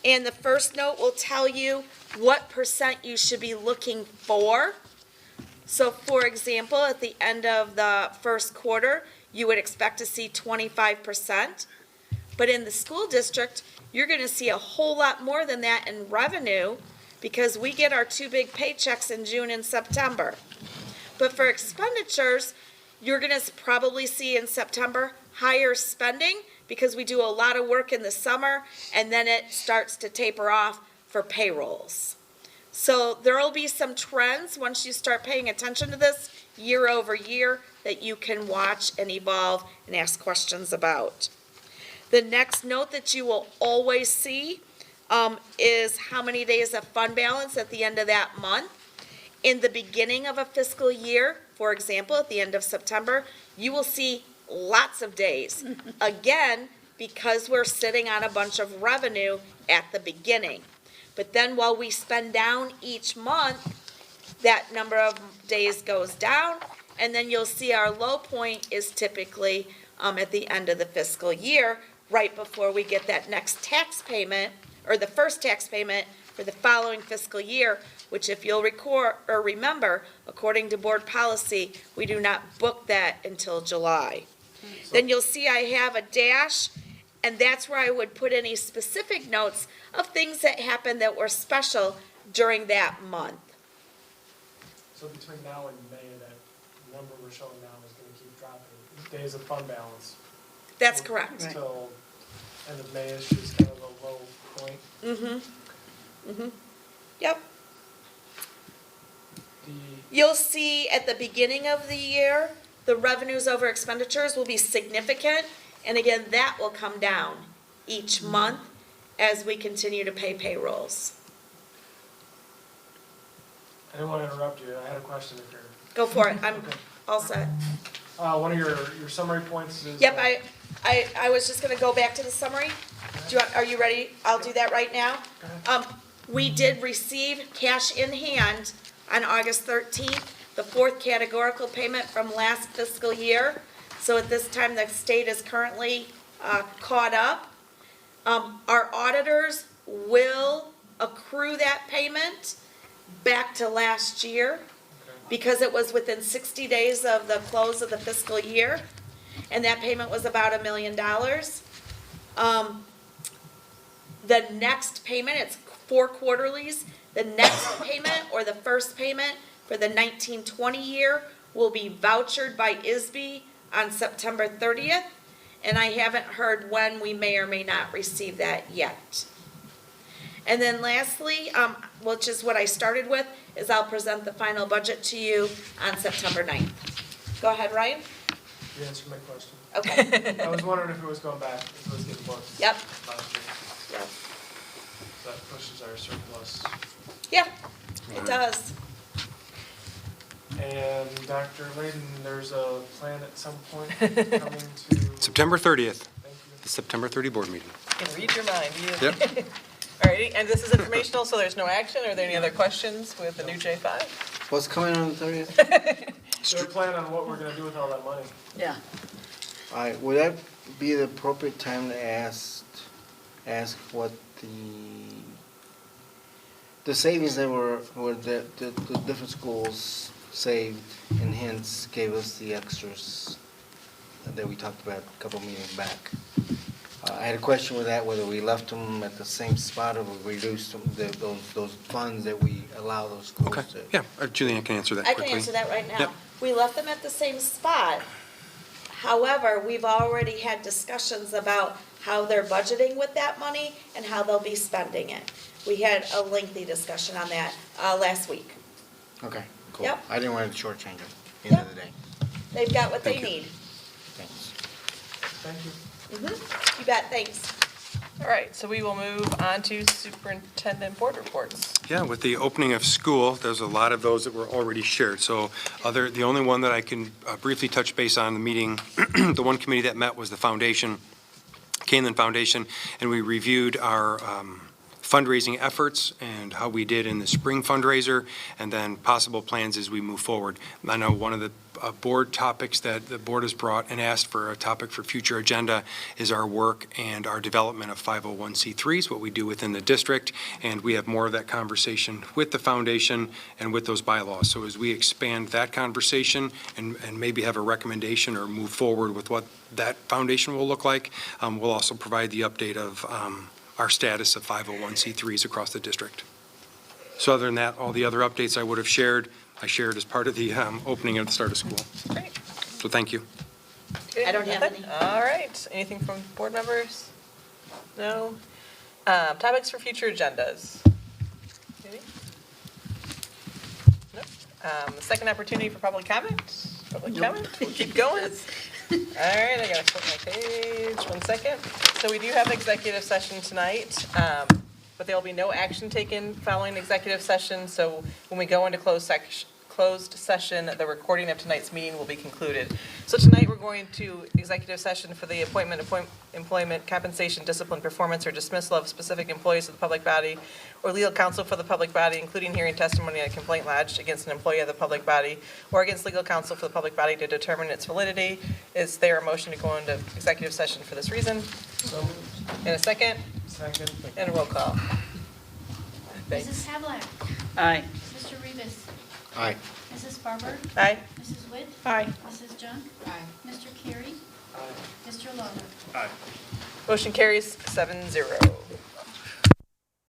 F: And the first note will tell you what percent you should be looking for. So for example, at the end of the first quarter, you would expect to see 25%. But in the school district, you're going to see a whole lot more than that in revenue because we get our two big paychecks in June and September. But for expenditures, you're going to probably see in September higher spending because we do a lot of work in the summer and then it starts to taper off for payrolls. So there will be some trends once you start paying attention to this year over year that you can watch and evolve and ask questions about. The next note that you will always see is how many days of fund balance at the end of that month. In the beginning of a fiscal year, for example, at the end of September, you will see lots of days. Again, because we're sitting on a bunch of revenue at the beginning. But then while we spend down each month, that number of days goes down, and then you'll see our low point is typically at the end of the fiscal year, right before we get that next tax payment, or the first tax payment for the following fiscal year, which if you'll record or remember, according to board policy, we do not book that until July. Then you'll see I have a dash, and that's where I would put any specific notes of things that happened that were special during that month.
D: So between now and May, that number we're showing now is gonna keep dropping, days of fund balance.
F: That's correct.
D: Until end of May is just kind of a low point.
F: Yep.
D: The,
F: You'll see at the beginning of the year, the revenues over expenditures will be significant, and again, that will come down each month as we continue to pay payrolls.
D: I didn't want to interrupt you, I had a question if you're.
F: Go for it, I'm
D: Okay.
F: all set.
D: One of your summary points is.
F: Yep, I was just gonna go back to the summary. Are you ready? I'll do that right now. We did receive cash in hand on August 13th, the fourth categorical payment from last fiscal year. So at this time, the state is currently caught up. Our auditors will accrue that payment back to last year because it was within 60 days of the close of the fiscal year, and that payment was about $1 million. The next payment, it's 4 quarterlies, the next payment or the first payment for the 1920 year will be vouchered by ISB on September 30th, and I haven't heard when we may or may not receive that yet. And then lastly, which is what I started with, is I'll present the final budget to you on September 9th. Go ahead, Ryan.
D: You answered my question.
F: Okay.
D: I was wondering if it was going back, if it was getting booked.
F: Yep.
D: Last year.
F: Yep.
D: That pushes our surplus.
F: Yeah, it does.
D: And Dr. Layden, there's a plan at some point coming to.
E: September 30th,
D: Thank you.
E: the September 30 board meeting.
A: You can read your mind.
E: Yep.
A: All righty, and this is informational, so there's no action. Are there any other questions with the new J5?
H: What's coming on the 30th?
D: So a plan on what we're gonna do with all that money.
B: Yeah.
H: All right, would that be the appropriate time to ask what the savings that were the different schools saved and hence gave us the extras that we talked about a couple meetings back? I had a question with that, whether we left them at the same spot or we reduced them, those funds that we allow those schools
E: Okay,
H: to.
E: yeah, Julianne can answer that
F: I
E: quickly.
F: can answer that right now.
E: Yep.
F: We left them at the same spot. However, we've already had discussions about how they're budgeting with that money and how they'll be spending it. We had a lengthy discussion on that last week.
H: Okay, cool.
F: Yep.
H: I didn't want to shortchange them, at the end of the day.
F: They've got what they
E: Thank you.
F: need.
H: Thanks.
D: Thank you.
F: You bet, thanks.
A: All right, so we will move on to superintendent board reports.
E: Yeah, with the opening of school, there's a lot of those that were already shared. So the only one that I can briefly touch base on the meeting, the one committee that met was the foundation, Keeneland Foundation, and we reviewed our fundraising efforts and how we did in the spring fundraiser, and then possible plans as we move forward. I know one of the board topics that the board has brought and asked for a topic for future agenda is our work and our development of 501c3s, what we do within the district, and we have more of that conversation with the foundation and with those bylaws. So as we expand that conversation and maybe have a recommendation or move forward with what that foundation will look like, we'll also provide the update of our status of 501c3s across the district. So other than that, all the other updates I would have shared, I shared as part of the opening at the start of school.
A: Great.
E: So thank you.
F: I don't have any.
A: All right. Anything from board members? No? Topics for future agendas? Maybe? Nope. Second opportunity for public comment? Public comment? We'll keep going. All right, I gotta flip my page, 1 second. So we do have executive session tonight, but there will be no action taken following executive session. So when we go into closed session, the recording of tonight's meeting will be concluded. So tonight, we're going to executive session for the appointment, employment, compensation, discipline, performance, or dismissal of specific employees of the public body or legal counsel for the public body, including hearing testimony on a complaint lodged against an employee of the public body or against legal counsel for the public body to determine its validity. Is there a motion to go into executive session for this reason? In a second?
D: Second.
A: And a roll call.
C: Mrs. Havlack?
I: Aye.
C: Mr. Rivas?
H: Aye.
C: Mrs. Barber?
A: Aye.
C: Mrs. Witt?
I: Aye.
C: Mrs. Junk?
L: Aye.
C: Mr. Carey? Mr. Lawler?
J: Aye.
A: Motion carries 7-0.